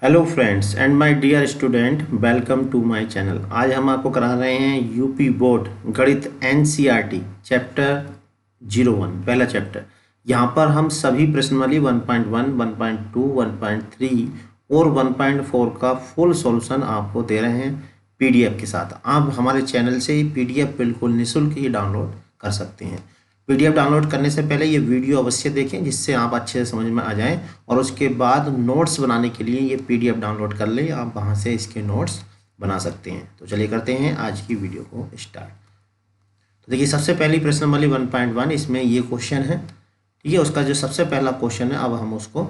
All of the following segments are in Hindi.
Hello friends and my dear student, welcome to my channel. आज हम आपको करा रहे हैं यूपी बोर्ड गणित एनसीईआरटी चैप्टर 01 पहला चैप्टर। यहाँ पर हम सभी प्रश्नावली 1.1, 1.2, 1.3 और 1.4 का फुल सॉल्यूशन आपको दे रहे हैं पीडीएफ के साथ। आप हमारे चैनल से पीडीएफ बिल्कुल निःशुल्क ही डाउनलोड कर सकते हैं। पीडीएफ डाउनलोड करने से पहले ये वीडियो अवश्य देखें जिससे आप अच्छे से समझ में आ जाएं, और उसके बाद नोट्स बनाने के लिए ये पीडीएफ डाउनलोड कर लें। आप वहाँ से इसके नोट्स बना सकते हैं। तो चलिए करते हैं आज की वीडियो को स्टार्ट। तो देखिए, सबसे पहली प्रश्नावली 1.1, इसमें ये क्वेश्चन है, ठीक है। उसका जो सबसे पहला क्वेश्चन है, अब हम उसको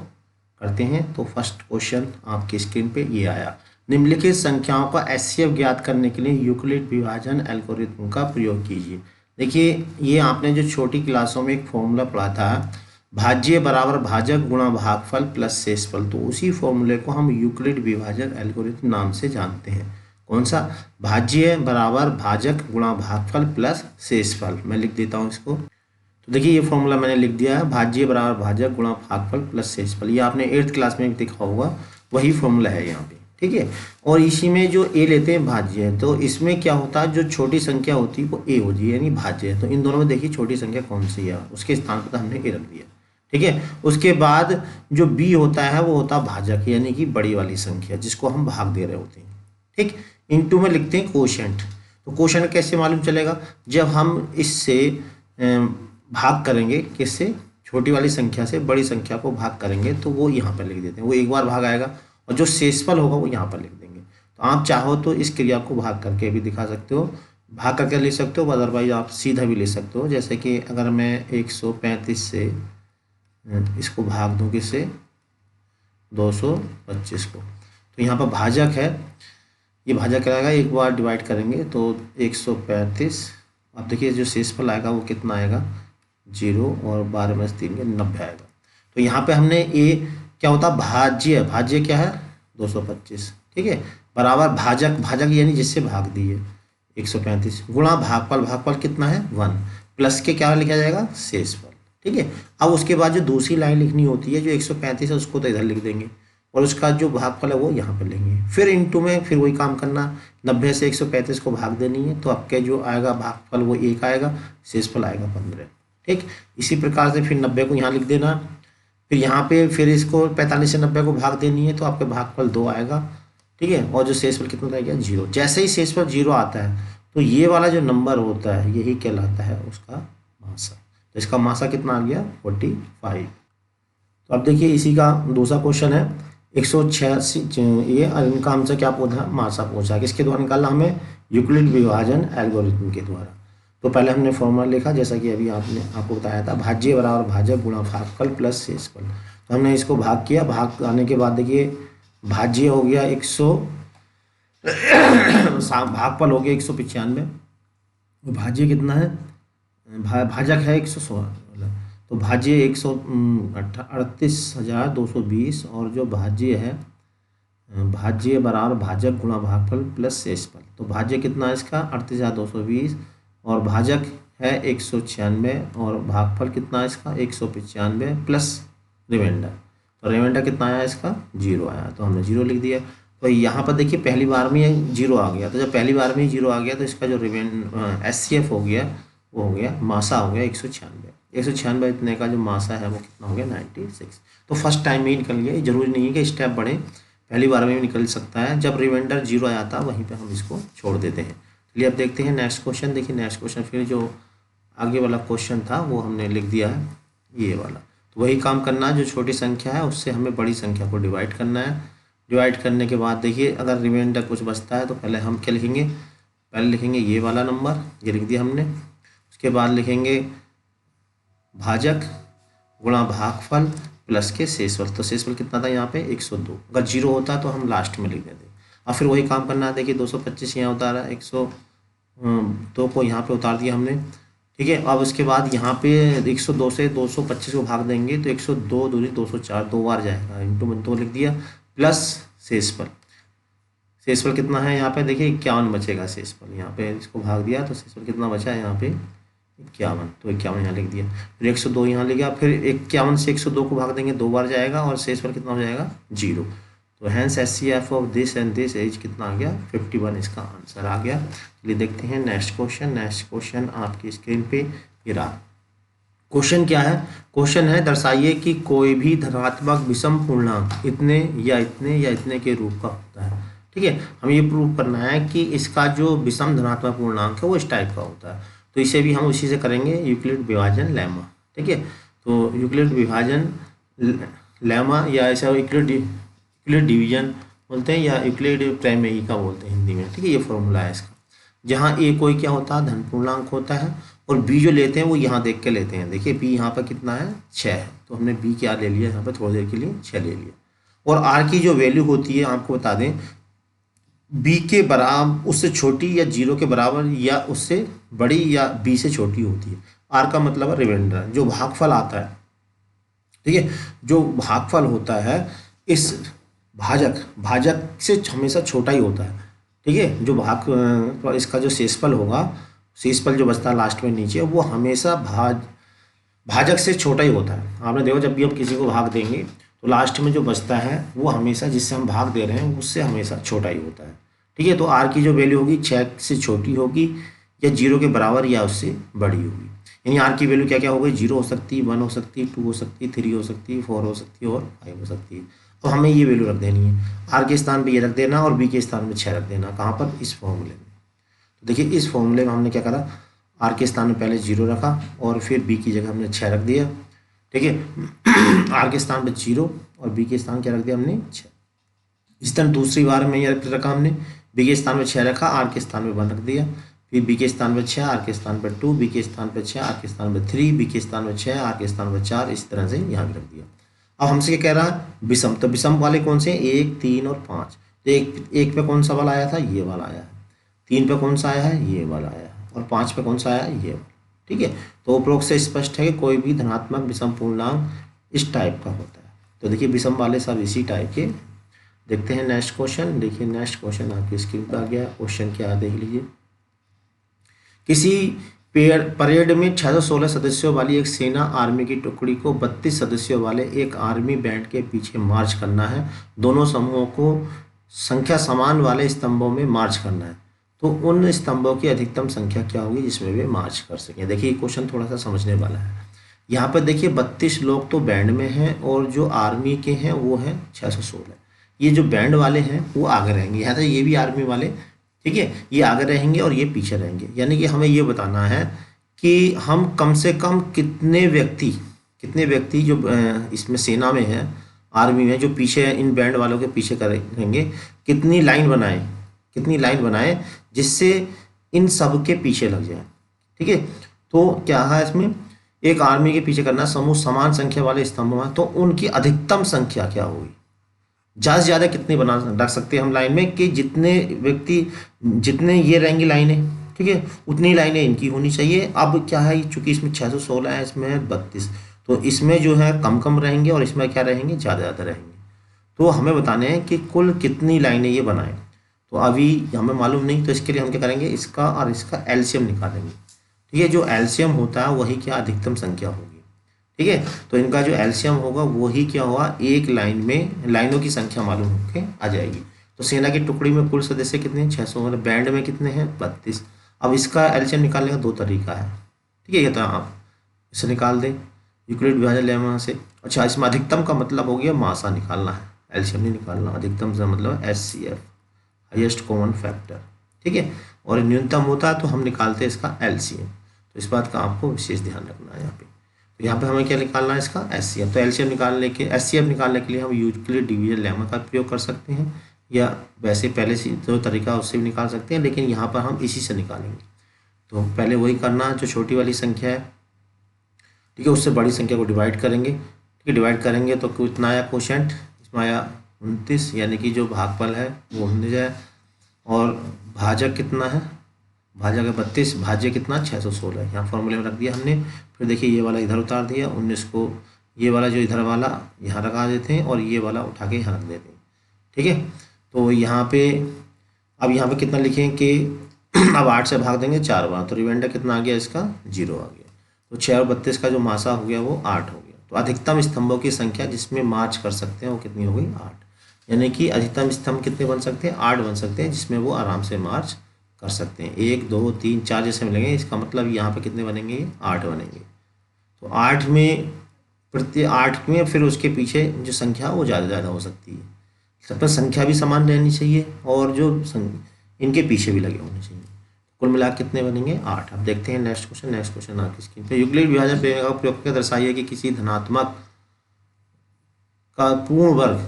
करते हैं। तो फर्स्ट क्वेश्चन आपकी स्क्रीन पे ये आया, निम्नलिखित संख्याओं का एचसीएफ ज्ञात करने के लिए यूक्लिड विभाजन एल्गोरिथम का प्रयोग कीजिए। देखिए, ये आपने जो छोटी क्लासों में एक फॉर्मूला पढ़ा था, भाज्य बराबर भाजक गुणा भागफल प्लस शेषफल, तो उसी फॉर्मूले को हम यूक्लिड विभाजन एल्गोरिथम नाम से जानते हैं। कौन सा? भाज्य बराबर भाजक गुणा भागफल प्लस शेषफल। मैं लिख देता हूँ इसको। तो देखिए, ये फॉर्मूला मैंने लिख दिया है, भाज्य बराबर भाजक गुणा भागफल प्लस शेषफल। ये आपने 8th क्लास में देखा होगा, वही फॉर्मूला है यहाँ पे, ठीक है। और इसी में जो ए लेते हैं भाज्य है, तो इसमें क्या होता है, जो छोटी संख्या होती है वो ए होती है, यानी भाज्य है। तो इन दोनों में देखिए छोटी संख्या कौन सी है, उसके स्थान पर हमने ए रख दिया, ठीक है। उसके बाद जो बी होता है वो होता है भाजक, यानी कि बड़ी वाली संख्या जिसको हम भाग दे रहे होते हैं, ठीक। इनटू में लिखते हैं कोशेंट। तो कोशेंट कैसे मालूम चलेगा? जब हम इससे भाग करेंगे, किससे? छोटी वाली संख्या से बड़ी संख्या को भाग करेंगे, तो वो यहाँ पर लिख देते हैं, वो एक बार भाग आएगा, और जो शेषफल होगा वो यहाँ पर लिख देंगे। तो आप चाहो तो इस क्रिया को भाग करके भी दिखा सकते हो, भाग करके ले सकते हो, अदरवाइज आप सीधा भी ले सकते हो। जैसे कि अगर मैं 135 से इसको भाग दूँ किससे? 225 को, तो यहाँ पर भाजक है, ये भाजक रहेगा, एक बार डिवाइड करेंगे तो 135। अब देखिए जो शेषफल आएगा वो कितना आएगा? 0, और 12 में 3 के 90 आएगा। तो यहाँ पे हमने ए क्या होता है? भाज्य, भाज्य क्या है? 225, ठीक है, बराबर भाजक, भाजक यानी जिससे भाग दिए 135, गुणा भागफल, भागफल कितना है? 1, प्लस के क्या लिखा जाएगा? शेषफल, ठीक है। अब उसके बाद जो दूसरी लाइन लिखनी होती है, जो 135 है उसको तो इधर लिख देंगे, और उसका जो भागफल है वो यहाँ पर लेंगे। फिर इनटू में फिर वही काम करना, 90 से 135 को भाग देनी है, तो आपके जो आएगा भागफल वो 1 आएगा, शेषफल आएगा 15, ठीक। इसी प्रकार से फिर 90 को यहाँ लिख देना, फिर यहाँ पे फिर इसको 45 से 90 को भाग देनी है, तो आपके भागफल 2 आएगा, ठीक है। और जो शेषफल कितना रह गया? 0। जैसे ही शेषफल 0 आता है, तो ये वाला जो नंबर होता है यही कहलाता है उसका मासा। तो इसका मासा कितना आ गया? 45। तो अब देखिए, इसी का दूसरा क्वेश्चन है 186, ये इनका हमसे क्या पूछा? मासा पूछा। किसके द्वारा निकालना? हमें यूक्लिड विभाजन एल्गोरिथम के द्वारा। तो पहले हमने फॉर्मूला लिखा, जैसा कि अभी आपको बताया था, भाज्य बराबर भाजक गुणा भागफल प्लस शेषफल। तो हमने इसको भाग किया, भाग आने के बाद देखिए भाज्य हो गया 100, भागफल हो गया 195, भाज्य कितना है? भाजक है 116, तो भाज्य 138,220, और जो भाज्य है, भाज्य बराबर भाजक गुणा भागफल प्लस शेषफल। तो भाज्य कितना है इसका? 38,220, और भाजक है 196, और भागफल कितना है इसका? 195 प्लस रिमाइंडर। तो रिमाइंडर कितना आया इसका? 0 आया, तो हमने 0 लिख दिया। तो यहाँ पर देखिए पहली बार में 0 आ गया, तो जब पहली बार में 0 आ गया तो इसका जो एचसीएफ हो गया वो हो गया, मासा हो गया 196 इतने का जो मासा है वो कितना हो गया? 96। तो फर्स्ट टाइम में ही निकल गया, जरूरी नहीं है कि स्टेप बढ़े, पहली बार में भी निकल सकता है। जब रिमाइंडर 0 आया था वहीं पे हम इसको छोड़ देते हैं। चलिए अब देखते हैं नेक्स्ट क्वेश्चन। देखिए नेक्स्ट क्वेश्चन, फिर जो आगे वाला क्वेश्चन था वो हमने लिख दिया है, ये वाला। तो वही काम करना है, जो छोटी संख्या है उससे हमें बड़ी संख्या को डिवाइड करना है। डिवाइड करने के बाद देखिए, अगर रिमाइंडर कुछ बचता है तो पहले हम क्या लिखेंगे? पहले लिखेंगे ये वाला नंबर, ये लिख दिया हमने। उसके बाद लिखेंगे भाजक गुणा भागफल प्लस के शेषफल। तो शेषफल कितना था यहाँ पे? 102। अगर 0 होता तो हम लास्ट में लिख देते। और फिर वही काम करना है, देखिए 225 यहाँ उतारा, 102 को यहाँ पे उतार दिया हमने, ठीक है। अब उसके बाद यहाँ पे 102 से 225 को भाग देंगे, तो 102 दूनी 204, 2 बार जाएगा, इंटू में 2 लिख दिया, प्लस शेषफल। शेषफल कितना है यहाँ पे? देखिए 51 बचेगा शेषफल, यहाँ पे इसको भाग दिया तो शेषफल कितना बचा है यहाँ पे? 51। तो 51 यहाँ लिख दिया, फिर 102 यहाँ लिख गया, फिर 51 से 102 को भाग देंगे, 2 बार जाएगा, और शेषफल कितना हो जाएगा? 0। तो hence HCF of this and this as कितना आ गया 51, इसका आंसर आ गया। चलिए देखते हैं नेक्स्ट क्वेश्चन। नेक्स्ट क्वेश्चन आपकी स्क्रीन पे ये रहा। क्वेश्चन क्या है? क्वेश्चन है दर्शाइए कि कोई भी धनात्मक विषम पूर्णांक इतने या इतने या इतने के रूप का होता है। ठीक है, हमें ये प्रूव करना है कि इसका जो विषम धनात्मक पूर्णांक है वो इस टाइप का होता है। तो इसे भी हम उसी से करेंगे, यूक्लिड विभाजन लेमा। ठीक है, तो यूक्लिड विभाजन लेमा या ऐसा यूक्लिड डिवीजन बोलते हैं या यूक्लिड प्रमेय का बोलते हैं हिंदी में। ठीक है, ये फॉर्मूला है इसका, जहाँ ए कोई क्या होता है, धन पूर्णांक होता है, और बी जो लेते हैं वो यहाँ देख के लेते हैं। देखिए बी यहाँ पर कितना है, 6 है, तो हमने बी क्या ले लिया यहाँ पर थोड़ी देर के लिए 6 ले लिया। और आर की जो वैल्यू होती है आपको बता दें, बी के बराबर, उससे छोटी या 0 के बराबर या उससे बड़ी या बी से छोटी होती है। आर का मतलब है रिमाइंडर, जो भागफल आता है। ठीक है, जो भागफल होता है इस भाजक से हमेशा छोटा ही होता है। ठीक है, जो इसका जो शेषफल होगा, शेषफल जो बचता है लास्ट में नीचे, वो हमेशा भाजक से छोटा ही होता है। आपने देखो जब भी हम किसी को भाग देंगे तो लास्ट में जो बचता है वो हमेशा जिससे हम भाग दे रहे हैं उससे हमेशा छोटा ही होता है। ठीक है, तो आर की जो वैल्यू होगी 6 से छोटी होगी या 0 के बराबर या उससे बड़ी होगी। यानी आर की वैल्यू क्या क्या हो गई, 0 हो सकती है, 1 हो सकती है, 2 हो सकती है, 3 हो सकती है, 4 हो सकती है और 5 हो सकती है। तो हमें ये वैल्यू रख देनी है, आर के स्थान पे ये रख देना और बी के स्थान पे 6 रख देना। कहाँ पर, इस फॉर्मूले में। तो देखिए इस फॉर्मूले में हमने क्या करा, आर के स्थान में पहले 0 रखा और फिर बी की जगह हमने 6 रख दिया। ठीक है, आर के स्थान पर 0 और बी के स्थान क्या रख दिया हमने, 6। इस तरह दूसरी बार में ये रखा हमने, बी के स्थान पर 6 रखा, आर के स्थान में 1 रख दिया, फिर बी के स्थान पर 6, आर के स्थान पर 2, बी के स्थान पर 6, आर के स्थान पर 3, बी के स्थान पर 6, आर के स्थान पर 4, इस तरह से यहाँ भी रख दिया। अब हमसे क्या कह रहा है, विषम। तो विषम वाले कौन से, 1, 3 और 5। तो एक पे कौन सा वाला आया था, ये वाला आया है। 3 पे कौन सा आया है, ये वाला आया है। और 5 पे कौन सा आया है, ये वाला। ठीक है, तो उपरोक्त से स्पष्ट है कि कोई भी धनात्मक विषम पूर्णांक इस टाइप का होता है। तो देखिए विषम वाले सब इसी टाइप के। देखते हैं नेक्स्ट क्वेश्चन। देखिए नेक्स्ट क्वेश्चन आपकी स्क्रीन पर आ गया। क्वेश्चन क्या है देख लीजिए। किसी परेड में 616 सदस्यों वाली एक सेना आर्मी की टुकड़ी को 32 सदस्यों वाले एक आर्मी बैंड के पीछे मार्च करना है। दोनों समूहों को संख्या समान वाले स्तंभों में मार्च करना है। तो उन स्तंभों की अधिकतम संख्या क्या होगी जिसमें वे मार्च कर सकें। देखिए क्वेश्चन थोड़ा सा समझने वाला है। यहाँ पर देखिए 32 लोग तो बैंड में हैं और जो आर्मी के हैं वो हैं 616। ये जो बैंड वाले हैं वो आगे रहेंगे, यहाँ से ये भी आर्मी वाले, ठीक है, ये आगे रहेंगे और ये पीछे रहेंगे। यानी कि हमें ये बताना है कि हम कम से कम कितने व्यक्ति जो इसमें सेना में है, आर्मी में, जो पीछे इन बैंड वालों के पीछे करेंगे, कितनी लाइन बनाए जिससे इन सब के पीछे लग जाए। ठीक है, तो क्या है इसमें, एक आर्मी के पीछे करना समूह समान संख्या वाले स्तंभों में, तो उनकी अधिकतम संख्या क्या होगी, ज़्यादा से ज़्यादा कितने बना रख सकते हैं हम लाइन में, कि जितने व्यक्ति, जितने ये रहेंगी लाइनें, ठीक है, उतनी लाइनें इनकी होनी चाहिए। अब क्या है, चूंकि इसमें 616 है, इसमें है 32, तो इसमें जो है कम कम रहेंगे और इसमें क्या रहेंगे, ज़्यादा ज़्यादा रहेंगे। तो हमें बताने हैं कि कुल कितनी लाइनें ये बनाएं। तो अभी हमें मालूम नहीं, तो इसके लिए हम क्या करेंगे, इसका और इसका एलसीएम निकालेंगे। ठीक है, जो एलसीएम होता है वही क्या अधिकतम संख्या होगी। ठीक है, तो इनका जो एलसीएम होगा वही क्या होगा, एक लाइन में लाइनों की संख्या मालूम होके आ जाएगी। तो सेना की टुकड़ी में कुल सदस्य कितने हैं, 600, मतलब बैंड में कितने हैं, 32। अब इसका एलसीएम निकालने का 2 तरीका है। ठीक है, ये तो आप इसे निकाल दें यूक्लिड विभाजन लेमा से। अच्छा, इसमें अधिकतम का मतलब हो गया मासा निकालना है, एलसीएम नहीं निकालना। अधिकतम से मतलब HCF, हाईएस्ट कॉमन फैक्टर। ठीक है, और न्यूनतम होता है तो हम निकालते हैं इसका एलसीएम। तो इस बात का आपको विशेष ध्यान रखना है यहाँ पे। तो यहाँ पे हमें क्या निकालना है, इसका HCF। तो एलसीएम निकालने के, HCF निकालने के लिए हम यूक्लिड डिवीजन लेमा का प्रयोग कर सकते हैं, या वैसे पहले से जो तरीका उससे भी निकाल सकते हैं, लेकिन यहाँ पर हम इसी से निकालेंगे। तो पहले वही करना, जो छोटी वाली संख्या है, ठीक है, उससे बड़ी संख्या को डिवाइड करेंगे। ठीक है, डिवाइड करेंगे तो कितना आया क्वोशेंट, इसमें आया 29, यानी कि जो भागफल है वो 19 है। और भाजक कितना है, भाजक है 32, भाज्य कितना 616, यहाँ फॉर्मूले में रख दिया हमने। फिर देखिए ये वाला इधर उतार दिया, 19 को, ये वाला जो इधर वाला यहाँ रखा देते हैं और ये वाला उठा के यहाँ रख देते हैं। ठीक है, तो यहाँ पे अब यहाँ पे कितना लिखें कि अब 8 से भाग देंगे 4 बार, तो रिमाइंडर कितना आ गया, इसका 0 आ गया। तो 6 और 32 का जो मासा हो गया वो 8 हो गया। तो अधिकतम स्तंभों की संख्या जिसमें मार्च कर सकते हैं वो कितनी हो गई, 8। यानी कि अधिकतम स्तंभ कितने बन सकते हैं, 8 बन सकते हैं, जिसमें वो आराम से मार्च कर सकते हैं। 1 2 3 4 जैसे मिलेंगे, इसका मतलब यहाँ पे कितने बनेंगे, 8 बनेंगे। तो 8 में प्रति 8 में फिर उसके पीछे जो संख्या वो ज़्यादा हो सकती है। सब पर संख्या भी समान रहनी चाहिए और जो इनके पीछे भी लगे होने चाहिए। कुल मिला कितने बनेंगे, 8। अब देखते हैं नेक्स्ट क्वेश्चन आपकी स्क्रीन पे। यूक्लिड विभाजन प्रमेय का प्रयोग करके दर्शाइए कि किसी धनात्मक का पूर्ण वर्ग।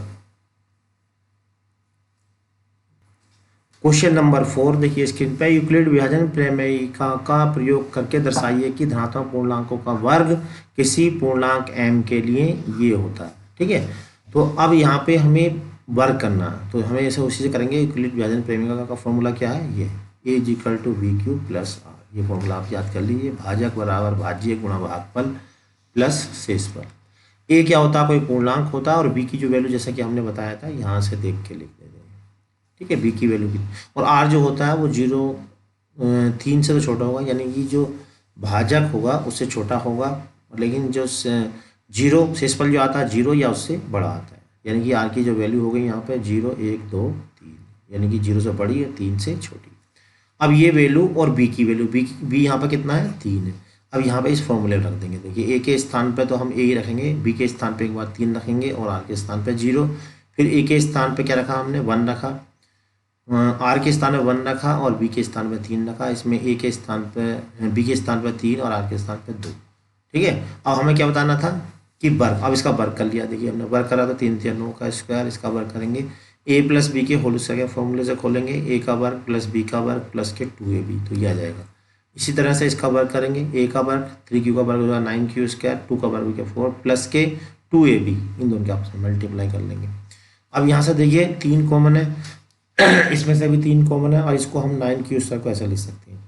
क्वेश्चन नंबर 4 देखिए स्क्रीन पे। यूक्लिड विभाजन प्रमेयिका का प्रयोग करके दर्शाइए कि धनात्मक पूर्णांकों का वर्ग किसी पूर्णांक m के लिए ये होता है। ठीक है, तो अब यहाँ पे हमें वर्ग करना है, तो हमें ऐसे उसी से करेंगे। यूक्लिड विभाजन प्रमेयिका का फॉर्मूला क्या है, ये a equal to v q plus r. ये फॉर्मूला आप याद कर लीजिए। भाजक बराबर भाज्य गुणा भागफल प्लस शेषफल। ए क्या होता है, कोई पूर्णांक होता है, और बी की जो वैल्यू जैसा कि हमने बताया था यहाँ से देख के लिख देते हैं। ठीक है, बी की वैल्यू की, और आर जो होता है वो 3 से तो छोटा होगा, यानी कि जो भाजक होगा उससे छोटा होगा, लेकिन जो 0 शेषफल जो आता है 0 या उससे बड़ा आता है। यानी कि आर की जो वैल्यू हो गई यहाँ पे 0 1 2 3, यानी कि 0 से बड़ी है, 3 से छोटी। अब ये वैल्यू और बी की वैल्यू, बी यहाँ पर कितना है, 3 है। अब यहाँ पे इस फॉर्मूले में रख देंगे। देखिए ए के स्थान पे तो हम ए ही रखेंगे, बी के स्थान पे एक बार 3 रखेंगे, और आर के स्थान पे 0। फिर ए के स्थान पे क्या रखा हमने, 1 रखा, आर के स्थान पे 1 रखा, और बी के स्थान पे 3 रखा। इसमें ए के स्थान पे, बी के स्थान पे 3 और आर के स्थान पे 2। ठीक है, अब हमें क्या बताना था कि वर्ग। अब इसका वर्ग कर लिया। देखिए हमने वर्ग करा तो 3 3 9 का स्क्वायर, इसका वर्ग करेंगे ए प्लस बी के होल स्क्वायर फॉर्मूले से खोलेंगे, ए का वर्ग प्लस बी का वर्ग प्लस के 2ab, तो ये आ जाएगा। इसी तरह से इसका वर्ग करेंगे, ए का वर्ग 3q का वर्ग होगा 9q स्क्वायर, 2 का वर्ग हो गया 4 प्लस के 2ab, इन दोनों के आपस में मल्टीप्लाई कर लेंगे। अब यहाँ से देखिए 3 कॉमन है, इसमें से भी 3 कॉमन है, और इसको हम 9q स्क्वायर को ऐसा लिख सकते हैं,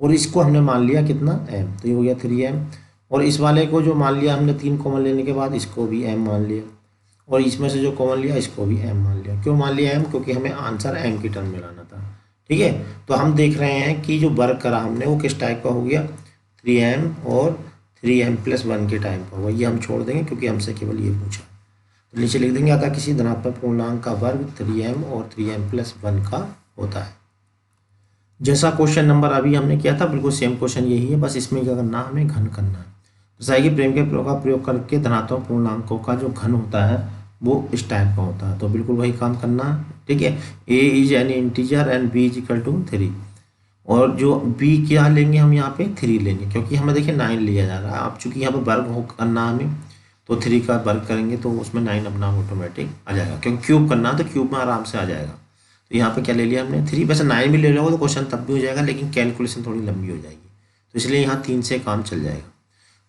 और इसको हमने मान लिया कितना, m, तो ये हो गया 3m। और इस वाले को जो मान लिया हमने 3 कॉमन लेने के बाद, इसको भी m मान लिया, और इसमें से जो कॉमन लिया इसको भी m मान लिया। क्यों मान लिया m, क्योंकि हमें आंसर m की टर्म में लाना था। ठीक है, तो हम देख रहे हैं कि जो वर्ग करा हमने वो किस टाइप का हो गया, 3m और 3m प्लस 1 के टाइप का हुआ। ये हम छोड़ देंगे क्योंकि हमसे केवल ये पूछा। तो नीचे लिख देंगे, अतः किसी धनात्मक पूर्णांक का वर्ग 3m और 3m प्लस 1 का होता है। जैसा क्वेश्चन नंबर अभी हमने किया था, बिल्कुल सेम क्वेश्चन यही है, बस इसमें क्या करना, हमें घन करना है। दर्शाइए प्रेम के प्रयोग का प्रयोग करके धनात्मक पूर्णांकों का जो घन होता है वो इस टाइप का होता है। तो बिल्कुल वही काम करना है। ठीक है, a is an integer and b is equal to 3, और जो b क्या लेंगे हम यहाँ पे 3 लेंगे, क्योंकि हमें देखिए 9 लिया जा रहा है। अब चूंकि यहाँ पे वर्ग हो करना हमें, तो 3 का वर्ग करेंगे तो उसमें 9 अपना ऑटोमेटिक आ जाएगा, क्योंकि क्यूब करना है तो क्यूब में आराम से आ जाएगा। तो यहाँ पे क्या ले लिया हमने 3, वैसे 9 भी ले लोगे तो क्वेश्चन तब भी हो जाएगा, लेकिन कैलकुलेशन थोड़ी लंबी हो जाएगी, तो इसलिए यहाँ 3 से काम चल जाएगा।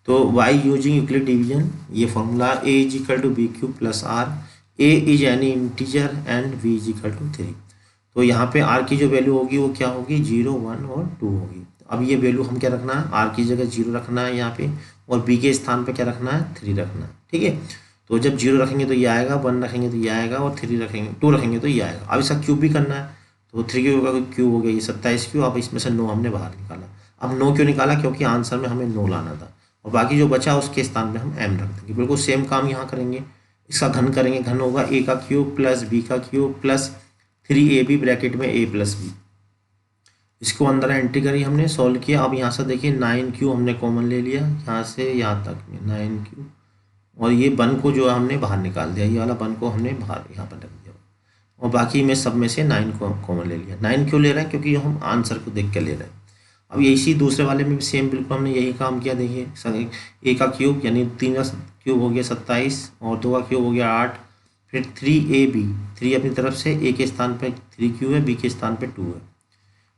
तो वाई यूजिंग यूक्लिड डिवीजन, ये formula a is equal to b q plus r, a is any integer and v is equal to 3। तो यहाँ पे r की जो वैल्यू होगी वो क्या होगी, 0 1 और 2 होगी। अब ये वैल्यू हम क्या रखना है, r की जगह 0 रखना है यहाँ पे, और b के स्थान पे क्या रखना है, 3 रखना है। ठीक है, तो जब 0 रखेंगे तो ये आएगा, 1 रखेंगे तो ये आएगा, और 3 रखेंगे 2 रखेंगे तो ये आएगा। अब इसका क्यूब भी करना है, तो 3 क्यूब का क्यूब हो गया ये 27 क्यूब। अब इसमें से 9 हमने बाहर निकाला। अब 9 क्यों निकाला, क्योंकि आंसर में हमें 9 लाना था, और बाकी जो बचा उसके स्थान में हम m रख देंगे। बिल्कुल सेम काम यहाँ करेंगे। इसका घन करेंगे, घन होगा a का क्यूब प्लस b का क्यूब प्लस 3ab ब्रैकेट में a प्लस b। इसको अंदर एंट्री करी हमने, सॉल्व किया। अब यहाँ से देखिए 9q हमने कॉमन ले लिया, यहाँ से यहाँ तक में 9q, और ये 1 को जो हमने बाहर निकाल दिया, ये वाला 1 को हमने बाहर यहाँ पर रख दिया, और बाकी में सब में से 9 को कॉमन ले लिया। 9 क्यों ले रहे हैं, क्योंकि हम आंसर को देख के ले रहे हैं। अब इसी दूसरे वाले में भी सेम बिल्कुल हमने यही काम किया। देखिए ए का क्यूब यानी 3 का क्यूब हो गया 27, और 2 का क्यूब हो गया 8, फिर 3ab, 3 अपनी तरफ से a के स्थान पे 3q है, b के स्थान पे 2 है,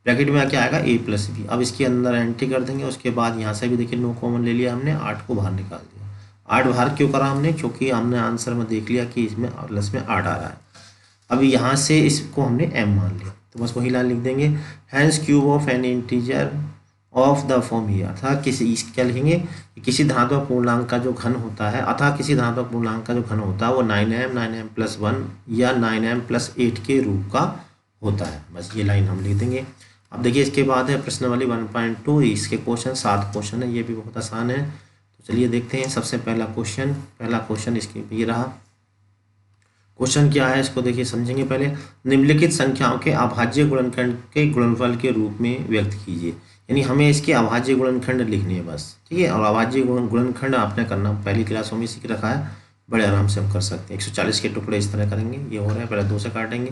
ब्रैकेट में क्या आएगा a प्लस बी। अब इसके अंदर एंट्री कर देंगे। उसके बाद यहाँ से भी देखिए 9 कॉमन ले लिया हमने, 8 को बाहर निकाल दिया। 8 बाहर क्यों करा हमने, क्योंकि हमने आंसर में देख लिया कि इसमें प्लस में 8 आ रहा है। अब यहाँ से इसको हमने m मान लिया, तो बस वही लाइन लिख देंगे, hence cube of n integer of the form ही, अर्थात किसी क्या लिखेंगे, किसी धनात्मक पूर्णांक का जो घन होता है, अर्थात किसी धनात्मक पूर्णांक का जो घन होता है वो 9m प्लस 1 या 9m प्लस 8 के रूप का होता है। बस ये लाइन हम लिख देंगे। अब देखिए इसके बाद है प्रश्न वाली 1.2, इसके क्वेश्चन 7 क्वेश्चन है, ये भी बहुत आसान है। तो चलिए देखते हैं। सबसे पहला क्वेश्चन इसके ये रहा। क्वेश्चन क्या है इसको देखिए समझेंगे पहले। निम्नलिखित संख्याओं के अभाज्य गुणनखंड के गुणनफल के रूप में व्यक्त कीजिए। यानी हमें इसके अभाज्य गुणनखंड लिखने हैं बस, ठीक है। और अभाज्य गुणनखंड आपने करना पहली क्लासों में सीख रखा है, बड़े आराम से हम कर सकते हैं। 140 के टुकड़े इस तरह करेंगे, ये हो रहा है, पहले 2 से काटेंगे,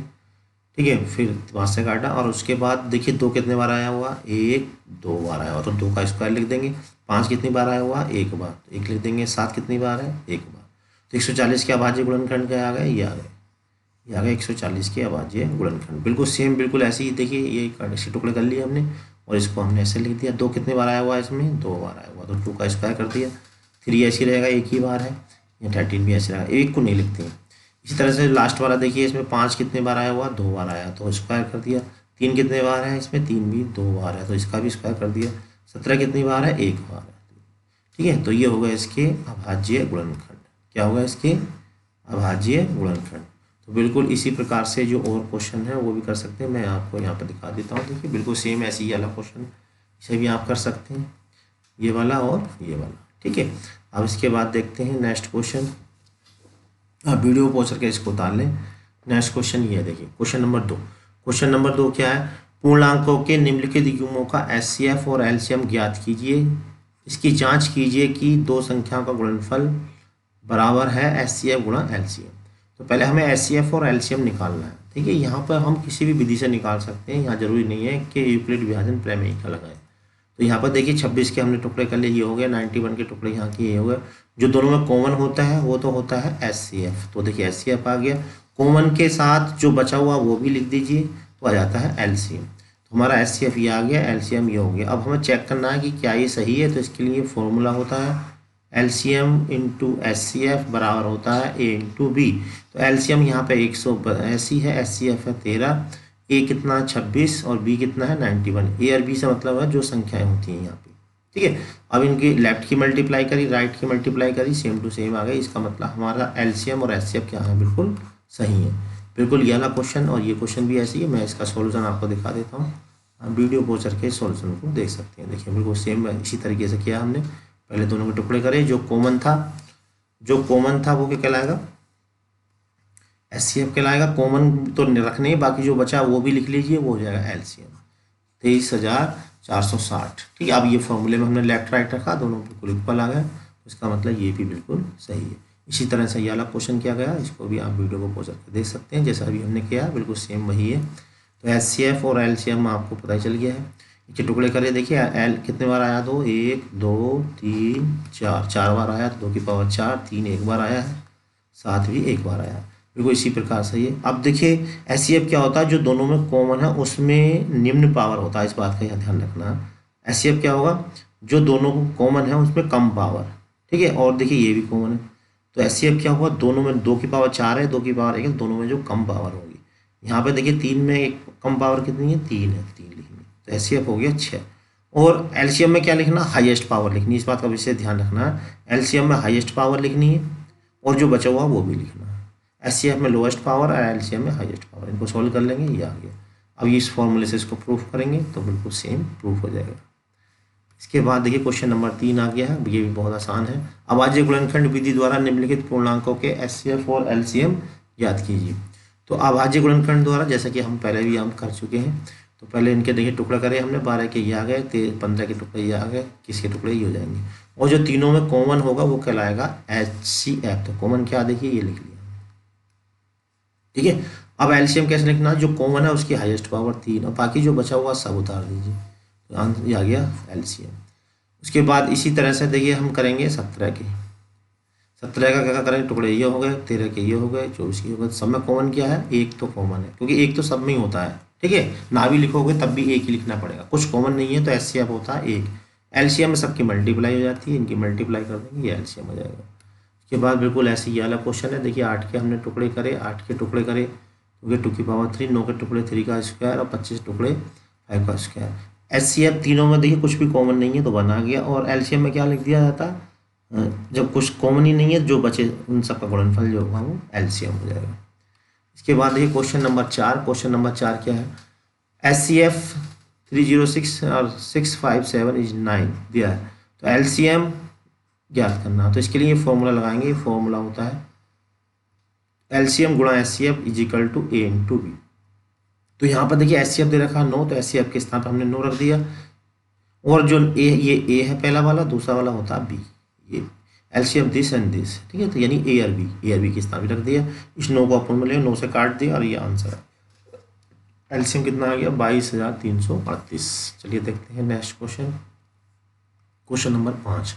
ठीक है, फिर 5 से काटा, और उसके बाद देखिए 2 कितने बार आया हुआ, 1 2 बार आया हुआ, तो 2 का स्क्वायर लिख देंगे। 5 कितनी बार आया हुआ, 1 बार, तो 1 लिख देंगे। 7 कितनी बार है, 1 बार। तो 140 के अभाज्य गुणनखंड क्या आ गए, ये आ गए, ये आ गए 140 के अभाज्य गुणनखंड। बिल्कुल सेम, बिल्कुल ऐसे ही देखिए, ये ऐसे टुकड़े कर लिए हमने और इसको हमने ऐसे लिख दिया। 2 कितने बार आया हुआ है इसमें, 2 बार आया हुआ, तो 2 का स्क्वायर कर दिया। 3 ऐसे रहेगा, 1 ही बार है। या 13 भी ऐसे रहेगा, 1 को नहीं लिखते हैं। इसी तरह से लास्ट वाला देखिए, इसमें 5 कितने बार आया हुआ, 2 बार आया, तो स्क्वायर कर दिया। 3 कितने बार है इसमें, 3 भी 2 बार है, तो इसका भी स्क्वायर कर दिया। 17 कितनी बार है, 1 बार है, ठीक है। तो ये होगा इसके अभाज्य गुणनखंड। क्या होगा इसके अभाज्य गुणनखंड। तो बिल्कुल इसी प्रकार से जो और क्वेश्चन है वो भी कर सकते हैं। मैं आपको यहाँ पर दिखा देता हूँ, देखिए बिल्कुल सेम ऐसे ही वाला क्वेश्चन, इसे भी आप कर सकते हैं, ये वाला और ये वाला, ठीक है। अब इसके बाद देखते हैं नेक्स्ट क्वेश्चन। आप वीडियो पॉज करके इसको उतार लें। नेक्स्ट क्वेश्चन ये है, देखिए क्वेश्चन नंबर 2। क्वेश्चन नंबर 2 क्या है, पूर्णांकों के निम्नलिखित युग्मों का एचसीएफ और एलसीएम ज्ञात कीजिए। इसकी जांच कीजिए कि दो संख्याओं का गुणनफल बराबर है एचसीएफ गुणा एलसीएम। तो पहले हमें एचसीएफ और एलसीएम निकालना है, ठीक है। यहाँ पर हम किसी भी विधि से निकाल सकते हैं, यहाँ जरूरी नहीं है कि यूक्लिड विभाजन प्रमेय का लगाएं। तो यहाँ पर देखिए 26 के हमने टुकड़े कर लिए, ये हो गया। 91 के टुकड़े यहाँ के ये हो गए। जो दोनों में कॉमन होता है वो तो होता है एचसीएफ, तो देखिए एचसीएफ आ गया। कॉमन के साथ जो बचा हुआ वो भी लिख दीजिए, तो आ जाता है एलसीएम। तो हमारा एचसीएफ ये आ गया, एलसीएम ये हो गया। अब हमें चेक करना है कि क्या ये सही है, तो इसके लिए फॉर्मूला होता है एलसीएम इंटू एचसीएफ बराबर होता है ए इंटू बी। तो एलसीएम यहाँ पे 180 है, एचसीएफ है 13, ए कितना 26 और बी कितना है 91। ए और बी से मतलब है जो संख्याएं होती हैं यहाँ पे, ठीक है। अब इनकी लेफ्ट की मल्टीप्लाई करी, राइट की मल्टीप्लाई करी, सेम टू सेम आ गई। इसका मतलब हमारा एलसीएम और एचसीएफ क्या है, बिल्कुल सही है। बिल्कुल ये वाला क्वेश्चन और ये क्वेश्चन भी ऐसे ही है। मैं इसका सोल्यूशन आपको दिखा देता हूँ, आप वीडियो पॉज करके सोल्यूशन को देख सकते हैं। देखिए बिल्कुल सेम इसी तरीके से किया हमने। पहले दोनों के टुकड़े करे, जो कॉमन था वो क्या कहलाएगा, एचसीएफ कहलाएगा। कॉमन तो रखने, बाकी जो बचा वो भी लिख लीजिए, वो हो जाएगा एलसीएम 23,460, ठीक है। अब ये फॉर्मूले में हमने लेफ्ट राइट रखा, दोनों बिल्कुल इक्वल आ गए, तो इसका मतलब ये भी बिल्कुल सही है। इसी तरह से ये वाला क्वेश्चन किया गया, इसको भी आप वीडियो को पॉज करके देख सकते हैं, जैसा अभी हमने किया बिल्कुल सेम वही है। तो एचसीएफ और एलसीएम आपको पता ही चल गया है। इसके टुकड़े करिए, देखिए एल कितने बार आया, 2 1 2 3 4, 4 बार आया, तो 2 की पावर 4, 3 1 बार आया है, 7 भी 1 बार आया है, बिल्कुल इसी प्रकार से ये। अब देखिए एचसीएफ क्या होता है, जो दोनों में कॉमन है उसमें निम्न पावर होता है, इस बात का यहाँ ध्यान रखना। एचसीएफ क्या होगा, जो दोनों को कॉमन है उसमें कम पावर, ठीक है। और देखिए ये भी कॉमन है, तो एचसीएफ क्या हुआ, दोनों में 2 की पावर 4 है, 2 की पावर 1 है, दोनों में जो कम पावर होगी। यहाँ पे देखिए 3 में एक कम पावर कितनी है, 3 है, 3 लिखनी, तो एचसीएफ हो गया 6। और एलसीएम में क्या लिखना, हाईएस्ट पावर लिखनी, इस बात का विशेष ध्यान रखना है। एलसीएम में हाईएस्ट पावर लिखनी है और जो बचा हुआ वो भी लिखना है। एचसीएफ में लोएस्ट पावर और एलसीएम में हाईएस्ट पावर, इनको सॉल्व कर लेंगे, ये आ गया। अब इस फॉर्मूले से इसको प्रूफ करेंगे तो बिल्कुल सेम प्रूफ हो जाएगा। इसके बाद देखिए क्वेश्चन नंबर 3 आ गया है, ये भी बहुत आसान है। अभाज्य गुणनखंड विधि द्वारा निम्नलिखित पूर्णांकों के एचसीएफ और एलसीएम ज्ञात कीजिए। तो अभाज्य गुणनखंड द्वारा, जैसा कि हम पहले भी हम कर चुके हैं, तो पहले इनके देखिए टुकड़ा करें हमने, 12 के ये आ गए, 15 के टुकड़े ये आ गए, किसके टुकड़े ये हो जाएंगे। और जो तीनों में कॉमन होगा वो कहलाएगा एचसीएफ। तो कॉमन क्या देखिए ये लिख लिया, ठीक है। अब एलसीएम कैसे लिखना, जो कॉमन है उसकी हाईएस्ट पावर 3 और बाकी जो बचा हुआ सब उतार दीजिए, तो आंसर आ गया एलसीएम। उसके बाद इसी तरह से देखिए हम करेंगे 17 के, 17 का क्या करेंगे, टुकड़े ये हो गए, 13 के ये हो गए, 24 के हो गए। सब में कॉमन क्या है, एक तो कॉमन है, क्योंकि एक तो सब में ही होता है, ठीक है। ना भी लिखोगे तब भी एक ही लिखना पड़ेगा, कुछ कॉमन नहीं है तो एचसीएफ होता है 1। एलसीएम में सबकी मल्टीप्लाई हो जाती है, इनकी मल्टीप्लाई कर देंगे, ये एलसीएम हो जाएगा। उसके बाद बिल्कुल ऐसे ही वाला क्वेश्चन है, देखिए 8 के हमने टुकड़े करे, 8 के टुकड़े करे, क्योंकि 2 की पावर 3, 9 के टुकड़े 3 का स्क्वायर और 25 टुकड़े 5 का स्क्वायर। एचसीएफ तीनों में देखिए कुछ भी कॉमन नहीं है तो बना गया। और एलसीएम में क्या लिख दिया जाता है, जब कुछ कॉमन ही नहीं है, जो बचे उन सब का गुणनफल जो होगा वो एलसीएम हो जाएगा। इसके बाद देखिए क्वेश्चन नंबर 4। क्वेश्चन नंबर 4 क्या है, एचसीएफ 306 और 657 इज 9 दिया है, तो एलसीएम ज्ञात करना। तो इसके लिए फॉर्मूला लगाएंगे, फॉर्मूला होता है LCM गुणा HCF is equal to A into B। तो यहाँ पर देखिए HCF दे रखा 9, तो HCF के स्थान पर हमने 9 रख दिया। और जो ये A है पहला वाला, दूसरा वाला होता है B। ये LCM दिस एंड दिस, ठीक है। तो यानी A और B के स्थान पर रख दिया। इस 9 को अपन में ले 9 से काट दिया और ये आंसर है। LCM कितना आ गया 22,338। चलिए देखते हैं नेक्स्ट क्वेश्चन। क्वेश्चन नंबर 5,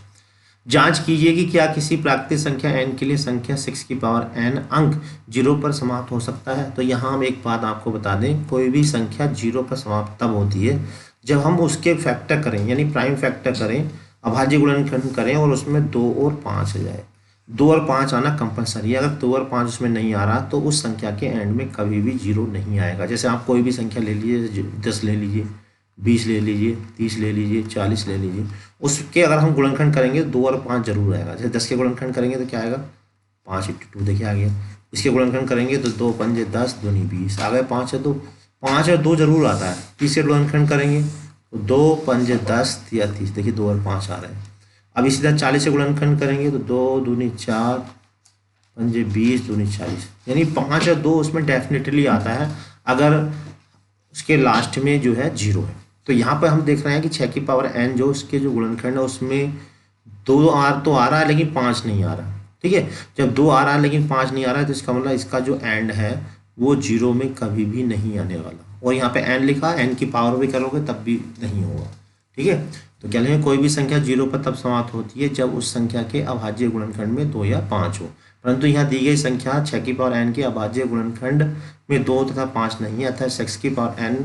जांच कीजिए कि क्या किसी प्राकृतिक संख्या n के लिए संख्या 6 की पावर n अंक 0 पर समाप्त हो सकता है। तो यहाँ हम एक बात आपको बता दें, कोई भी संख्या 0 पर समाप्त तब होती है जब हम उसके फैक्टर करें, यानी प्राइम फैक्टर करें, अभाज्य गुणनखंड करें और उसमें 2 और 5 आ जाए। 2 और 5 आना कंपलसरी है। अगर 2 और 5 उसमें नहीं आ रहा तो उस संख्या के एंड में कभी भी 0 नहीं आएगा। जैसे आप कोई भी संख्या ले लीजिए, 10 ले लीजिए, 20 ले लीजिए, 30 ले लीजिए, 40 ले लीजिए, उसके अगर हम गुणनखंड करेंगे 2 और 5 जरूर आएगा। जैसे 10 के गुणनखंड करेंगे तो क्या आएगा 5 × 2, देखिए आ गया। इसके गुणनखंड करेंगे तो 2 पंजे 10, 2 × 20 आ गए 5 है 2, 5 और 2 जरूर आता है। 30 के गुणनखंड करेंगे तो 2 पंजे 10 या 30, देखिए 2 और 5 आ रहे हैं। अब इसी तरह 40 से गुणनखंड करेंगे तो 2 दूनी 4 पंजे 20, दूनी 40, यानी 5 और 2 उसमें डेफिनेटली आता है अगर उसके लास्ट में जो है 0 है। तो यहाँ पर हम देख रहे हैं कि 6 की पावर n जो उसके जो गुणनखंड है उसमें 2 तो आ रहा है लेकिन 5 नहीं आ रहा, ठीक है। जब 2 आ रहा है लेकिन 5 नहीं आ रहा है तो इसका मतलब इसका जो एंड है वो 0 में कभी भी नहीं आने वाला। और यहाँ पे n लिखा, n की पावर भी करोगे तब भी नहीं होगा, ठीक है। तो क्या लेंगे, कोई भी संख्या 0 पर तब समाप्त होती है जब उस संख्या के अभाज्य गुणनखंड में 2 या 5 हो। परंतु यहाँ दी गई संख्या 6 की पावर n के अभाज्य गुणनखंड में 2 तथा 5 नहीं है, अतः 6 की पावर n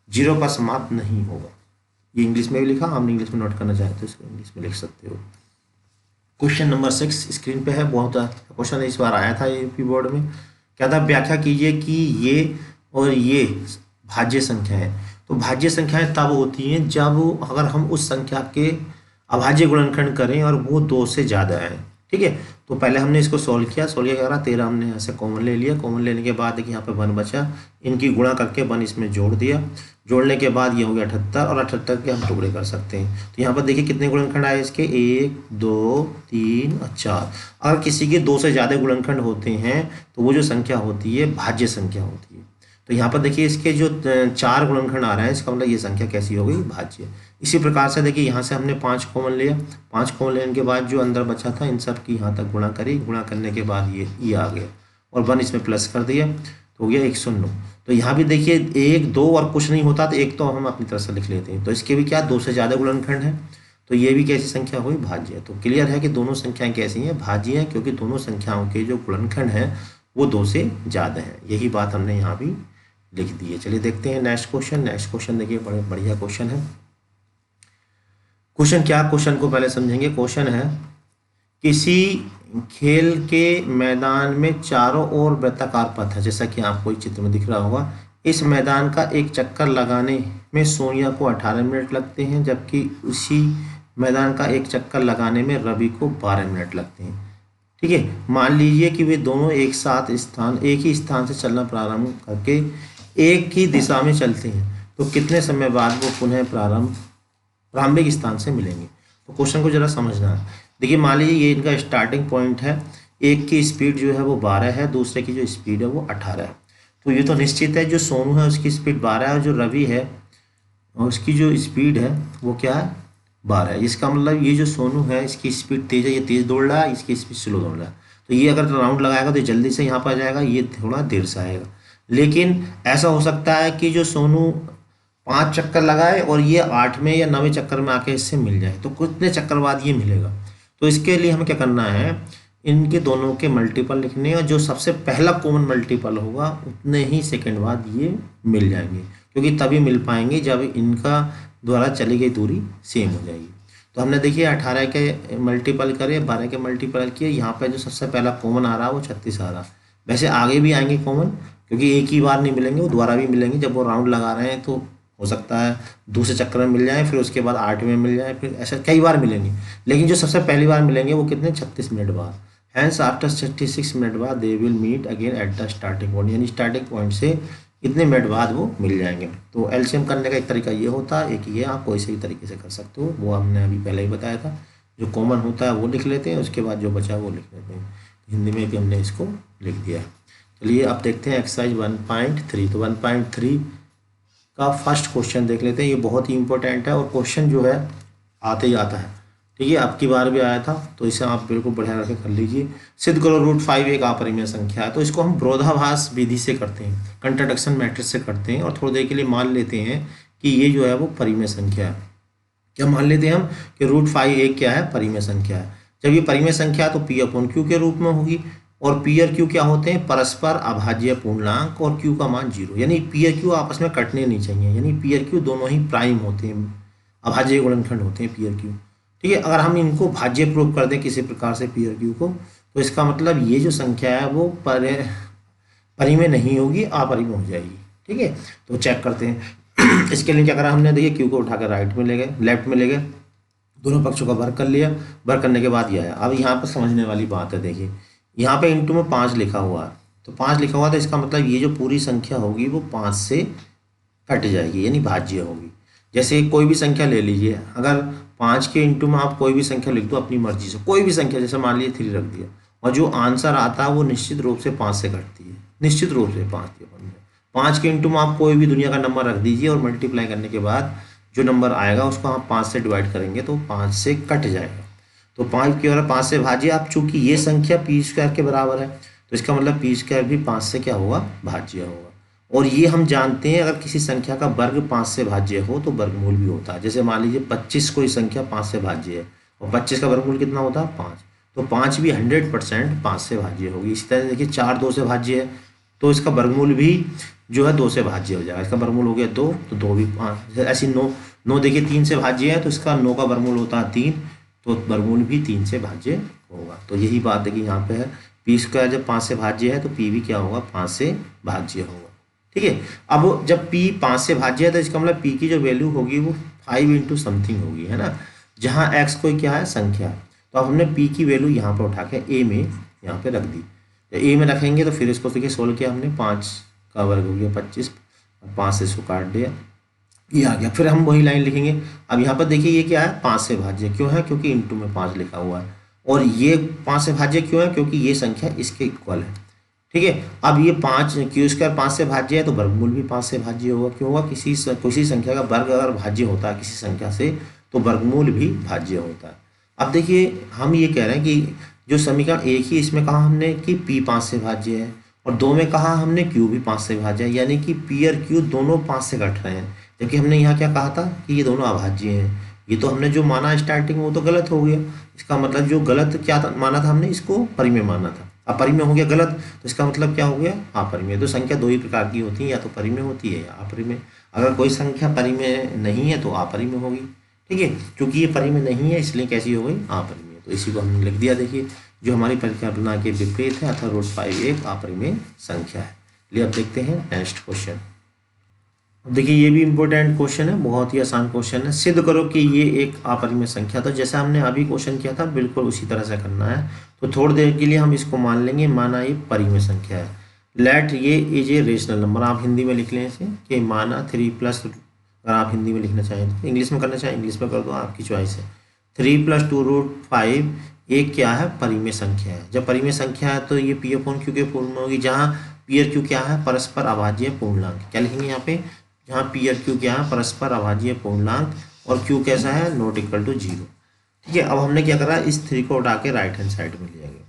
0 पर समाप्त नहीं होगा। ये इंग्लिश में भी लिखा, हम इंग्लिश में नोट करना चाहते हो इसको इंग्लिश में लिख सकते हो। क्वेश्चन नंबर 6 स्क्रीन पे है, बहुत क्वेश्चन इस बार आया था यूपी बोर्ड में। क्या था, व्याख्या कीजिए कि ये और ये भाज्य संख्या है। तो भाज्य संख्याएं तब होती हैं जब अगर हम उस संख्या के अभाज्य गुणनखंड करें और वो 2 से ज़्यादा है, ठीक है। तो पहले हमने इसको सॉल्व किया, क्या करा 13 हमने यहाँ से कॉमन ले लिया। कॉमन लेने के बाद देखिए यहाँ पे 1 बचा, इनकी गुणा करके 1 इसमें जोड़ दिया। जोड़ने के बाद ये हो गया 78 और 78 के हम टुकड़े कर सकते हैं। तो यहाँ पर देखिए कितने गुणनखंड आए इसके, 1 2 3 और 4। अगर किसी के 2 से ज़्यादा गुणनखंड होते हैं तो वो जो संख्या होती है भाज्य संख्या होती है। तो यहाँ पर देखिए इसके जो 4 गुणनखंड आ रहे हैं, इसका मतलब ये संख्या कैसी हो गई, भाज्य। इसी प्रकार से देखिए यहाँ से हमने 5 कॉमन लिया, 5 कॉमन लेने के बाद जो अंदर बचा था इन सब की यहाँ तक गुणा करी, गुणा करने के बाद ये आ गया और 1 इसमें प्लस कर दिया तो हो गया 109। तो यहाँ भी देखिए 1 2 और कुछ नहीं होता तो 1 तो हम अपनी तरफ से लिख लेते हैं। तो इसके भी क्या 2 से ज़्यादा गुणनखंड है, तो ये भी कैसी संख्या हुई, भाज्य है। तो क्लियर है कि दोनों संख्याएं कैसी हैं, भाज्य हैं, क्योंकि दोनों संख्याओं के जो गुणनखंड हैं वो 2 से ज़्यादा हैं। यही बात हमने यहाँ भी लिख दी है। चलिए देखते हैं नेक्स्ट क्वेश्चन। नेक्स्ट क्वेश्चन देखिए बड़े बढ़िया क्वेश्चन है। क्वेश्चन क्या, क्वेश्चन को पहले समझेंगे। क्वेश्चन है, किसी खेल के मैदान में चारों ओर वृत्ताकार पथ है, जैसा कि आपको इस चित्र में दिख रहा होगा। इस मैदान का एक चक्कर लगाने में सोनिया को 18 मिनट लगते हैं, जबकि उसी मैदान का एक चक्कर लगाने में रवि को 12 मिनट लगते हैं, ठीक है। मान लीजिए कि वे दोनों एक ही स्थान से चलना प्रारंभ करके एक ही दिशा में चलते हैं, तो कितने समय बाद वो पुनः प्रारंभिक स्थान से मिलेंगे। तो क्वेश्चन को जरा समझना है। देखिए मान लीजिए ये इनका स्टार्टिंग पॉइंट है, एक की स्पीड जो है वो 12 है, दूसरे की जो स्पीड है वो 18 है। तो ये तो निश्चित है जो सोनू है उसकी स्पीड 12 है और जो रवि है उसकी जो स्पीड है वो क्या है 12 है। इसका मतलब ये जो सोनू है इसकी स्पीड तेज है, ये तेज दौड़ रहा है, इसकी स्पीड स्लो दौड़ रहा है। तो ये अगर राउंड लगाएगा तो जल्दी से यहाँ पर आ जाएगा, ये थोड़ा देर से आएगा। लेकिन ऐसा हो सकता है कि जो सोनू 5 चक्कर लगाए और ये 8वें या 9वें चक्कर में आके इससे मिल जाए, तो कितने चक्कर बाद ये मिलेगा। तो इसके लिए हमें क्या करना है, इनके दोनों के मल्टीपल लिखने और जो सबसे पहला कॉमन मल्टीपल होगा उतने ही सेकंड बाद ये मिल जाएंगे, क्योंकि तभी मिल पाएंगे जब इनका द्वारा चली गई दूरी सेम हो जाएगी। तो हमने देखिए 18 के मल्टीपल करे, 12 के मल्टीपल किए, यहाँ पे जो सबसे पहला कॉमन आ रहा है वो 36 आ रहा। वैसे आगे भी आएंगे कॉमन, क्योंकि एक ही बार नहीं मिलेंगे, वो दोबारा भी मिलेंगे। जब वो राउंड लगा रहे हैं तो हो सकता है दूसरे चक्कर में मिल जाए, फिर उसके बाद 8वें मिल जाए, फिर ऐसा कई बार मिलेंगे। लेकिन जो सबसे पहली बार मिलेंगे वो कितने 36 मिनट बाद। हैंस आफ्टर 36 मिनट बाद they will meet again at the starting point, यानी स्टार्टिंग पॉइंट से इतने मिनट बाद वो मिल जाएंगे। तो एलसीएम करने का एक तरीका ये होता है, एक ये आप कोई से भी तरीके से कर सकते हो, वो हमने अभी पहले ही बताया था। जो कॉमन होता है वो लिख लेते हैं, उसके बाद जो बचा वो लिख लेते हैं। हिंदी में भी हमने इसको लिख दिया है। चलिए अब देखते हैं एक्सरसाइज 1.3। तो 1.3 का फर्स्ट क्वेश्चन देख लेते हैं। ये बहुत ही इंपॉर्टेंट है और क्वेश्चन जो है आते ही आता है। ठीक है, अब की बार भी आया था, तो इसे आप बिल्कुल बढ़िया रखे कर लीजिए। सिद्ध करो √5 एक अपरिमेय संख्या है। तो इसको हम विरोधाभास विधि से करते हैं, कंट्राडिक्शन मैट्रिक्स से करते हैं और थोड़ी देर के लिए मान लेते हैं कि ये जो है वो परिमेय संख्या है। क्या मान लेते हैं हम कि √5 एक क्या है, परिमेय संख्या है। जब ये परिमेय संख्या है तो P/Q के रूप में होगी। और P और Q क्या होते हैं, परस्पर अभाज्य पूर्णांक और Q का मान 0, यानी P और Q आपस में कटने नहीं चाहिए, यानी P और Q दोनों ही प्राइम होते हैं, अभाज्य गुणनखंड होते हैं P और Q। ठीक है, अगर हम इनको भाज्य प्रूव कर दें किसी प्रकार से P और Q को, तो इसका मतलब ये जो संख्या है वो परिमेय नहीं होगी, अपरिमेय हो जाएगी। ठीक है, तो चेक करते हैं। इसके लिए क्या करा हमने, देखिए Q को उठाकर राइट में ले गए, लेफ्ट में ले गए, दोनों पक्षों का वर्ग कर लिया। वर्ग करने के बाद ये आया। अब यहाँ पर समझने वाली बात है, देखिए यहाँ पे इंटू में 5 लिखा हुआ है, तो 5 लिखा हुआ, तो इसका मतलब ये जो पूरी संख्या होगी वो 5 से कट जाएगी, यानी भाज्य होगी। जैसे कोई भी संख्या ले लीजिए, अगर 5 के इंटू में आप कोई भी संख्या लिख दो अपनी मर्जी से, कोई भी संख्या, जैसे मान लीजिए 3 रख दिया, और जो आंसर आता है वो निश्चित रूप से 5 से कटती है, निश्चित रूप से 5 के इंटू में आप कोई भी दुनिया का नंबर रख दीजिए और मल्टीप्लाई करने के बाद जो नंबर आएगा उसको आप 5 से डिवाइड करेंगे तो 5 से कट जाएगा। तो 5 की और 5 से भाज्य, आप चूंकि ये संख्या P² के बराबर है तो इसका मतलब P² भी 5 से क्या होगा, भाज्य होगा। और ये हम जानते हैं, अगर किसी संख्या का वर्ग 5 से भाज्य हो तो वर्गमूल भी होता है। जैसे मान लीजिए 25 कोई संख्या 5 से भाज्य है और 25 का वर्गमूल कितना होता है, 5, तो 5 भी 100% 5 से भाज्य होगी। इसी तरह देखिए 4 2 से भाज्य है तो इसका वर्गमूल भी जो है 2 से भाज्य हो जाएगा। इसका वर्गमूल हो गया 2, तो 2 भी 5। ऐसी 9 देखिए 3 से भाज्य है तो इसका 9 का वर्गमूल होता है 3, तो वर्गमूल भी 3 से भाज्य होगा। तो यही बात देखिए यहाँ पे है, P² जब 5 से भाज्य है तो P भी क्या होगा, 5 से भाज्य होगा। ठीक है, अब जब P 5 से भाज्य है तो इसका मतलब P की जो वैल्यू होगी वो 5 इंटू समथिंग होगी, है ना, जहाँ x कोई क्या है, संख्या है। तो अब हमने P की वैल्यू यहाँ पर उठा के A में यहाँ पे रख दी। तो A में रखेंगे तो फिर इसको देखिए सोल्व किया हमने, 5 का वर्ग हो गया 25, 5 से इसको काट दिया, ये आ गया। फिर हम वही लाइन लिखेंगे। अब यहाँ पर देखिए ये क्या है, 5 से भाज्य क्यों है, क्योंकि इंटू में 5 लिखा हुआ है। और ये 5 से भाज्य क्यों है, क्योंकि ये संख्या इसके इक्वल है। ठीक है, अब ये 5 5 से भाज्य है तो वर्गमूल भी 5 से भाज्य होगा। क्यों होगा, किसी संख्या का वर्ग अगर भाज्य होता है किसी संख्या से तो वर्गमूल भी भाज्य होता है। अब देखिए हम ये कह रहे हैं कि जो समीकरण एक ही, इसमें कहा हमने कि P 5 से भाज्य है और 2 में कहा हमने Q भी 5 से भाज्य है, यानी कि P और Q दोनों 5 से कट रहे हैं। जबकि हमने यहाँ क्या कहा था कि ये दोनों अभाज्य हैं। ये तो हमने जो माना स्टार्टिंग में वो तो गलत हो गया। इसका मतलब जो गलत क्या था, माना था हमने, इसको परिमेय माना था, अपरिमेय हो गया गलत, तो इसका मतलब क्या हो गया, अपरिमेय। तो संख्या 2 ही प्रकार की होती है, या तो परिमेय होती है या अपरिमेय। अगर कोई संख्या परिमेय नहीं है तो अपरिमेय होगी। ठीक है, क्योंकि ये परिमेय नहीं है इसलिए कैसी हो गई, अपरिमेय। तो इसी को हमने लिख दिया। देखिए जो हमारी परिकल्पना के विपरीत है, अर्थात √5 एक अपरिमेय संख्या है। लिए अब देखते हैं नेक्स्ट क्वेश्चन। अब देखिए ये भी इम्पोर्टेंट क्वेश्चन है, बहुत ही आसान क्वेश्चन है। सिद्ध करो कि ये एक अपरिमेय संख्या। तो जैसा हमने अभी क्वेश्चन किया था बिल्कुल उसी तरह से करना है। तो थोड़ी देर के लिए हम इसको मान लेंगे, माना ये परिमेय संख्या है। लेट ये इज ए रेशनल नंबर, आप हिंदी में लिख लें इसे कि माना 3+, अगर आप हिंदी में लिखना चाहें तो, इंग्लिश में करना चाहें इंग्लिश में कर दो, आपकी चॉइस है। 3 + 2√5 एक क्या है, परिमेय संख्या है। जब परिमेय संख्या है तो ये P/Q के पूर्ण में होगी, जहाँ P और Q क्या है, परस्पर अभाज्य पूर्णांक। क्या लिखेंगे यहाँ पे, जहाँ P और Q क्या है, परस्पर अभाज्य पूर्णांक, और Q कैसा है, ≠ 0। ठीक है, अब हमने क्या करा, इस 3 को उठा के राइट हैंड साइड में ले गए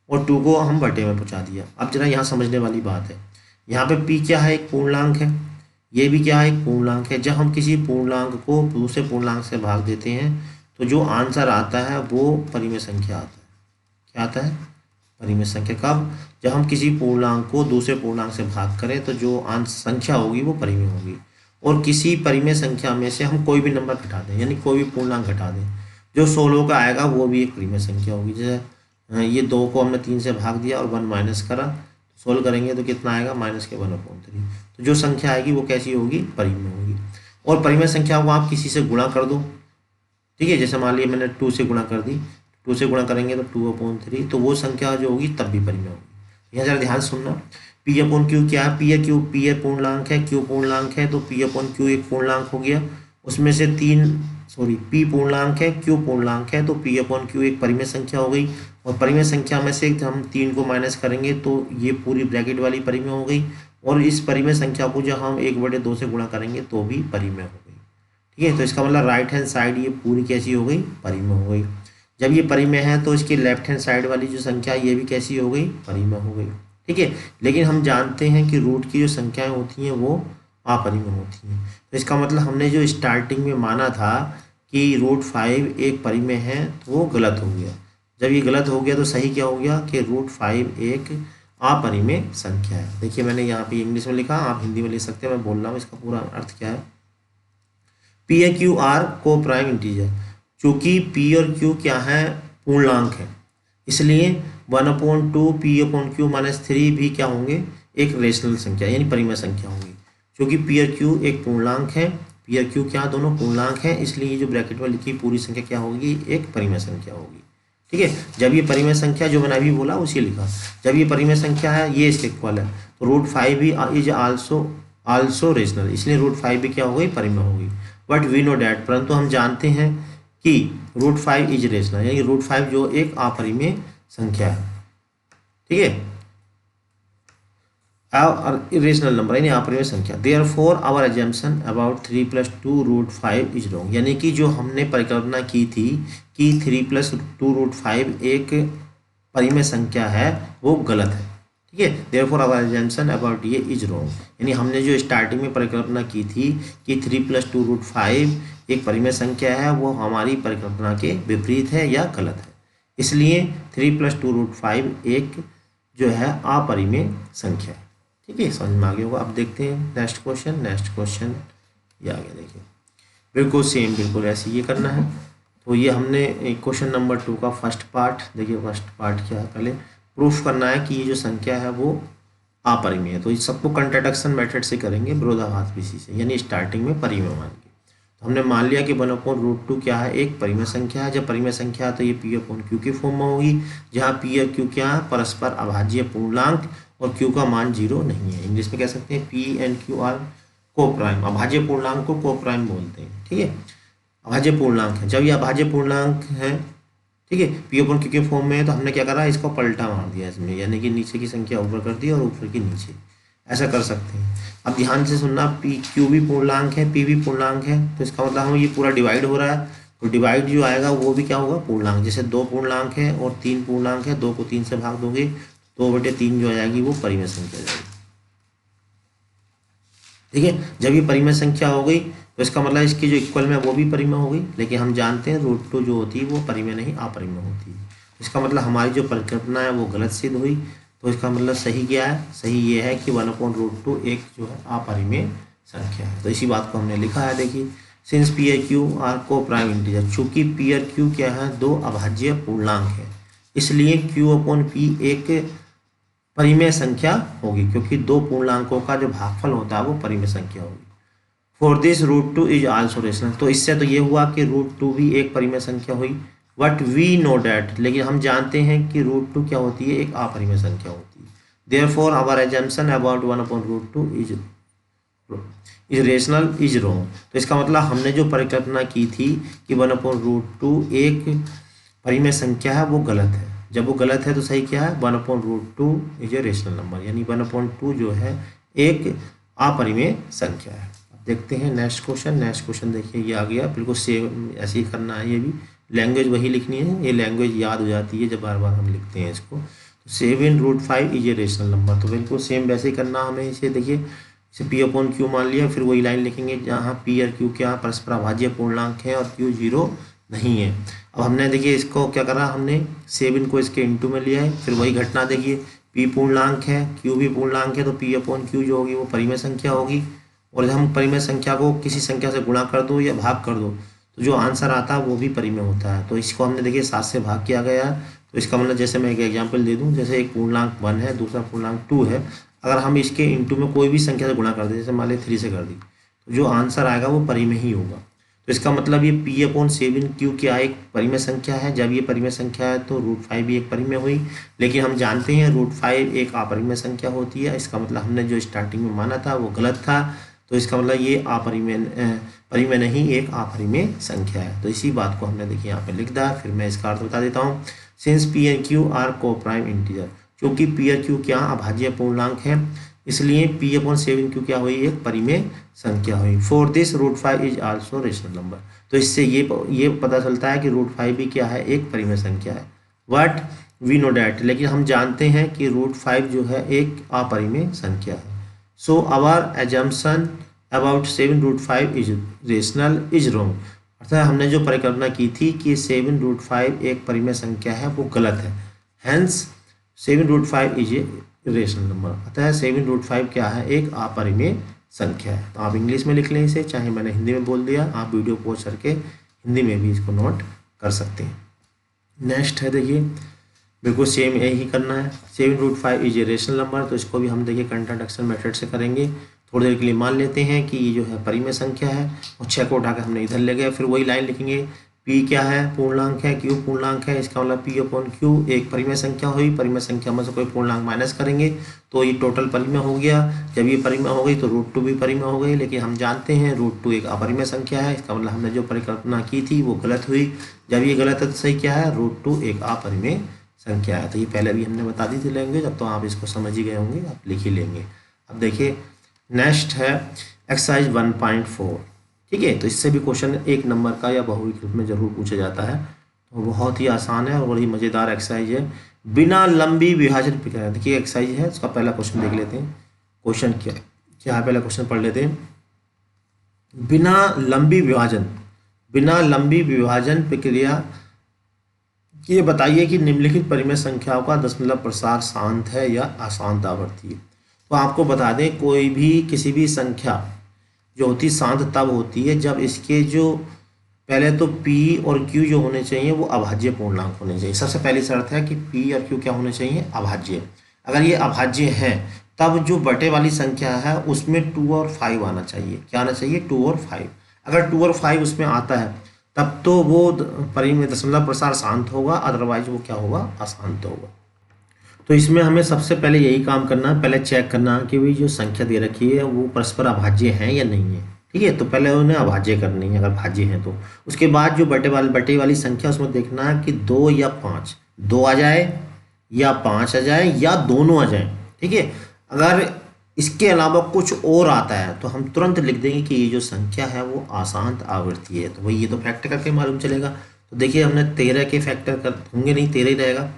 और 2 को हम बटे में पहुँचा दिया। अब जरा यहाँ समझने वाली बात है, यहाँ पे P क्या है, एक पूर्णांक है, ये भी क्या है, एक पूर्णांक है। जब हम किसी पूर्णांक को दूसरे पूर्णांक से भाग देते हैं तो जो आंसर आता है वो परिमेय संख्या आता है। क्या आता है, परिमेय संख्या। कब, जब हम किसी पूर्णांक को दूसरे पूर्णांक से भाग करें तो जो संख्या होगी वो परिमेय होगी। और किसी परिमेय संख्या में से हम कोई भी नंबर घटा दें, यानी कोई भी पूर्णांक घटा दें, जो 16 का आएगा वो भी एक परिमेय संख्या होगी। जैसे ये 2 को हमने 3 से भाग दिया और 1 माइनस करा, सोल्व करेंगे तो कितना आएगा, -1/3। तो जो संख्या आएगी वो कैसी होगी, परिमेय होगी। और परिमेय संख्या को आप किसी से गुणा कर दो। ठीक है, जैसे मान लिया मैंने 2 से गुणा कर दी, 2 से गुणा करेंगे तो 2/3, तो वो संख्या जो होगी तब भी परिमेय होगी। यहाँ जरा ध्यान सुनना, P/Q क्या है, P पूर्णांक है, Q पूर्णांक है, तो P/Q एक पूर्णांक हो गया। उसमें से 3 सॉरी p पूर्णांक है, q पूर्णांक है, तो p अपॉन q एक परिमेय संख्या हो गई। और परिमेय संख्या में से हम 3 को माइनस करेंगे तो ये पूरी ब्रैकेट वाली परिमेय हो गई। और इस परिमेय संख्या को जब हम 1/2 से गुणा करेंगे तो भी परिमेय हो गई। ठीक है, तो इसका मतलब राइट हैंड साइड ये पूरी कैसी हो गई, परिमेय हो गई। जब ये परिमेय है तो इसकी लेफ्ट हैंड साइड वाली जो संख्या ये भी कैसी हो गई, परिमेय हो गई। ठीक है, लेकिन हम जानते हैं कि रूट की जो संख्याएं होती हैं वो अपरिमेय होती हैं। तो इसका मतलब हमने जो स्टार्टिंग में माना था कि √5 एक परिमेय है तो वो गलत हो गया। जब ये गलत हो गया तो सही क्या हो गया कि √5 एक अपरिमेय संख्या है। देखिए मैंने यहाँ पे इंग्लिश में लिखा, आप हिंदी में लिख सकते हैं, मैं बोल रहा हूँ इसका पूरा अर्थ क्या है। पी ए क्यू आर को प्राइम इंटीजर, चूँकि पी और क्यू क्या है, पूर्णांक है, इसलिए 1/2 p/q-3 भी क्या होंगे, एक रेशनल संख्या यानी परिमेय संख्या होंगी। क्योंकि पी और क्यू एक पूर्णांक है, पी और क्यू क्या दोनों पूर्णांक हैं, इसलिए ये जो ब्रैकेट में लिखी पूरी संख्या क्या होगी, एक परिमेय संख्या होगी। ठीक है, जब ये परिमेय संख्या जो मैंने अभी बोला उसी लिखा, जब ये परिमेय संख्या है ये इसके इक्वल है तो √5 भी इज आल्सो रेशनल, इसलिए √5 भी क्या हो गई, परिमेय होगी। बट वी नो डैट, परंतु हम जानते हैं कि √5 इज रेशनल, यानी √5 जो एक अपरिमेय संख्या है। ठीक है, इरेशनल नंबर यानी अपरिमेय संख्या। Therefore our assumption about 3 + 2 √5 is wrong, यानी कि जो हमने परिकल्पना की थी कि 3 + 2 √5 एक परिमेय संख्या है वो गलत है। ठीक है, देयरफॉर आवर अजम्पशन अबाउट ये इज रॉन्ग, यानी हमने जो स्टार्टिंग में परिकल्पना की थी कि 3 + 2 √5 एक परिमेय संख्या है वो हमारी परिकल्पना के विपरीत है या गलत है, इसलिए 3 + 2 √5 एक जो है अपरिमेय संख्या है। ठीक है, समझ में आ गया होगा। अब देखते हैं नेक्स्ट क्वेश्चन ये आ गया, देखिए बिल्कुल सेम, बिल्कुल ऐसे ये करना है। तो ये हमने क्वेश्चन नंबर 2 का फर्स्ट पार्ट, देखिए फर्स्ट पार्ट क्या है, पहले प्रूफ करना है कि ये जो संख्या है वो अपरिमेय है। तो इस सबको कंट्राडिक्शन मेथड से करेंगे, विरोधाभास विधि से, यानी स्टार्टिंग में परिमेय मान के। तो हमने मान लिया कि 1/√2 क्या है, एक परिमेय संख्या है। जब परिमेय संख्या है तो ये p/q के फॉर्म में होगी, जहाँ p और q क्या है, परस्पर अभाज्य पूर्णांक और q का मान 0 नहीं है। इंग्लिश में कह सकते हैं p and q आर को प्राइम, अभाज्य पूर्णांक को को प्राइम बोलते हैं। ठीक है, अभाज्य पूर्णांक है, जब ये अभाज्य पूर्णांक है, ठीक है, p/q के फॉर्म में है, तो हमने क्या करा, इसको पलटा मार दिया इसमें, यानी कि नीचे की संख्या ऊपर कर दी और ऊपर की नीचे, ऐसा कर सकते हैं। अब ध्यान से सुनना, पी क्यू भी पूर्णांक है, पी भी पूर्णांक है, तो इसका मतलब हम ये पूरा डिवाइड हो रहा है, तो डिवाइड जो आएगा वो भी क्या होगा, पूर्णांक। जैसे 2 पूर्णांक है और 3 पूर्णांक है, 2 को 3 से भाग दोगे 2/3 जो आ जाएगी वो परिमेय संख्या आ जाएगी। ठीक है, जब ये परिमेय संख्या हो गई तो इसका मतलब इसकी जो इक्वल में वो भी परिमेय हो गई, लेकिन हम जानते हैं √2 जो होती है वो परिमेय नहीं अपरिमेय होती है। इसका मतलब हमारी जो परिकल्पना है वो गलत सिद्ध हुई। तो इसका मतलब सही क्या है, सही ये है कि 1/√2 एक जो है अपरिमेय संख्या है। तो इसी बात को हमने लिखा है, देखिए सिंस पी और क्यू आर को प्राइम इंटीजर, चूँकि पी और क्यू क्या है, दो अभाज्य पूर्णांक है, इसलिए q/p एक परिमेय संख्या होगी, क्योंकि दो पूर्णांकों का जो भागफल होता है वो परिमेय संख्या होगी। For this √2 is also rational, तो इससे तो ये हुआ कि √2 भी एक परिमेय संख्या हुई। बट वी नो डैट, लेकिन हम जानते हैं कि √2 क्या होती है, एक अपरिमेय संख्या होती है। Therefore our assumption about 1/√2 is rational is wrong, तो इसका मतलब हमने जो परिकल्पना की थी कि 1/√2 एक परिमेय संख्या है वो गलत है। जब वो गलत है तो सही क्या है, 1/√2 इज ए रेशनल नंबर, यानी 1/2 जो है एक अपरिमेय संख्या है। देखते हैं नेक्स्ट क्वेश्चन देखिए ये आ गया, बिल्कुल सेम ऐसे ही करना है, ये भी लैंग्वेज वही लिखनी है, ये लैंग्वेज याद हो जाती है जब बार बार हम लिखते हैं इसको। तो 7√5 इज ए रेशनल नंबर, तो बिल्कुल सेम वैसे ही करना हमें इसे। देखिए इसे p/q मान लिया, फिर वही लाइन लिखेंगे जहाँ p और q क्या परस्पर अभाज्य पूर्णांक है और q 0 नहीं है। अब हमने देखिए इसको क्या करा, हमने 7 को इसके इंटू में लिया है, फिर वही घटना देखिए, p पूर्णांक है, q भी पूर्णांक है, तो p/q जो होगी वो परिमेय संख्या होगी। और जब हम परिमेय संख्या को किसी संख्या से गुणा कर दो या भाग कर दो तो जो आंसर आता है वो भी परिमेय होता है। तो इसको हमने देखिए 7 से भाग किया गया है, तो इसका मतलब जैसे मैं एक एग्जांपल दे दूं, जैसे एक पूर्णांक 1 है, दूसरा पूर्णांक 2 है, अगर हम इसके इंटू में कोई भी संख्या से गुणा कर दें, जैसे मान लीजिए 3 से कर दी, तो जो आंसर आएगा वो परिमेय ही होगा। तो इसका मतलब ये p/7q क्या एक परिमेय संख्या है। जब ये परिमेय संख्या है तो √5 भी एक परिमेय हुई, लेकिन हम जानते हैं √5 एक अपरिमेय संख्या होती है। इसका मतलब हमने जो स्टार्टिंग में माना था वो गलत था। तो इसका मतलब ये परिमेय नहीं, एक अपरिमेय संख्या है। तो इसी बात को हमने देखिए यहाँ पे लिख दिया। फिर मैं इसका अर्थ बता देता हूँ। Since P and Q R को प्राइम इंटीजर, क्योंकि पी और क्यू क्या अभाज्य पूर्णांक है, इसलिए पी अपॉन 7 क्यू क्या हुई, एक परिमेय संख्या हुई। For this √5 is also rational number, तो इससे ये पता चलता है कि √5 भी क्या है, एक परिमेय संख्या है। बट वी नो डैट, लेकिन हम जानते हैं कि √5 जो है एक अपरिमेय संख्या है। So our assumption about 7√5 is rational is wrong, अर्थात हमने जो परिकल्पना की थी कि 7√5 एक परिमेय संख्या है वो गलत है। Hence 7√5 is a rational number, अतः 7√5 क्या है, एक अपरिमेय संख्या है। तो आप इंग्लिश में लिख लें इसे, चाहे मैंने हिंदी में बोल दिया, आप वीडियो पॉज करके हिंदी में भी इसको नोट कर सकते हैं। नेक्स्ट है देखिए, बिल्कुल सेम यही करना है। 7√5 इज ए रेशनल नंबर, तो इसको भी हम देखिए कंट्राडिक्शन मेथड से करेंगे। थोड़ी देर के लिए मान लेते हैं कि ये जो है परिमेय संख्या है, और 6 को उठाकर हमने इधर ले गए। फिर वही लाइन लिखेंगे, पी क्या है, पूर्णांक है, क्यू पूर्णांक है, इसका मतलब पी अपॉन क्यू एक परिमेय संख्या हुई। परिमेय संख्या में से कोई पूर्णांक माइनस करेंगे तो ये टोटल परिमेय हो गया। जब ये परिमेय हो गई तो √2 भी परिमेय हो गई, लेकिन हम जानते हैं √2 एक अपरिमेय संख्या है। इसका मतलब हमने जो परिकल्पना की थी वो गलत हुई। जब ये गलत है तो सही क्या है, √2 एक अपरिमेय संख्या है। तो ये पहले भी हमने बता दी थी लैंग्वेज, अब तो आप इसको समझ ही गए होंगे, आप लिख ही लेंगे। अब देखिए नेक्स्ट है एक्सरसाइज 1.4, ठीक है। तो इससे भी क्वेश्चन 1 नंबर का या बहुविकल्प में जरूर पूछा जाता है। तो बहुत ही आसान है और बड़ी मज़ेदार एक्सरसाइज है। बिना लंबी विभाजन प्रक्रिया, देखिए एक्सरसाइज है, उसका पहला क्वेश्चन देख लेते हैं। क्वेश्चन क्या है, पहला क्वेश्चन पढ़ लेते हैं। बिना लंबी विभाजन प्रक्रिया ये बताइए कि निम्नलिखित परिमेय संख्याओं का दशमलव प्रसार शांत है या अशांत आवर्ती है। तो आपको बता दें, कोई भी किसी भी संख्या जो होती शांत तब होती है जब इसके जो पहले तो p और q जो होने चाहिए वो अभाज्य पूर्णांक होने चाहिए। सबसे पहली शर्त है कि p और q क्या होने चाहिए, अभाज्य। अगर ये अभाज्य है तब जो बटे वाली संख्या है उसमें 2 और 5 आना चाहिए। क्या आना चाहिए, 2 और 5। अगर 2 और 5 उसमें आता है तब तो वो परिमेय दशमलव प्रसार शांत होगा, अदरवाइज वो क्या होगा, अशांत होगा। तो इसमें हमें सबसे पहले यही काम करना है, पहले चेक करना कि भाई जो संख्या दे रखी है वो परस्पर अभाज्य है या नहीं है, ठीक है। तो पहले उन्हें अभाज्य करनी है, अगर भाज्य है तो। उसके बाद जो बटे वाली संख्या उसमें देखना है कि 2 या 5, 2 आ जाए या 5 आ जाए या दोनों आ जाए, ठीक है। अगर इसके अलावा कुछ और आता है तो हम तुरंत लिख देंगे कि ये जो संख्या है वो अशांत आवर्ती है। तो वही ये तो फैक्टर करके मालूम चलेगा। तो देखिए हमने 13 के फैक्टर कर होंगे नहीं, 13 ही रहेगा,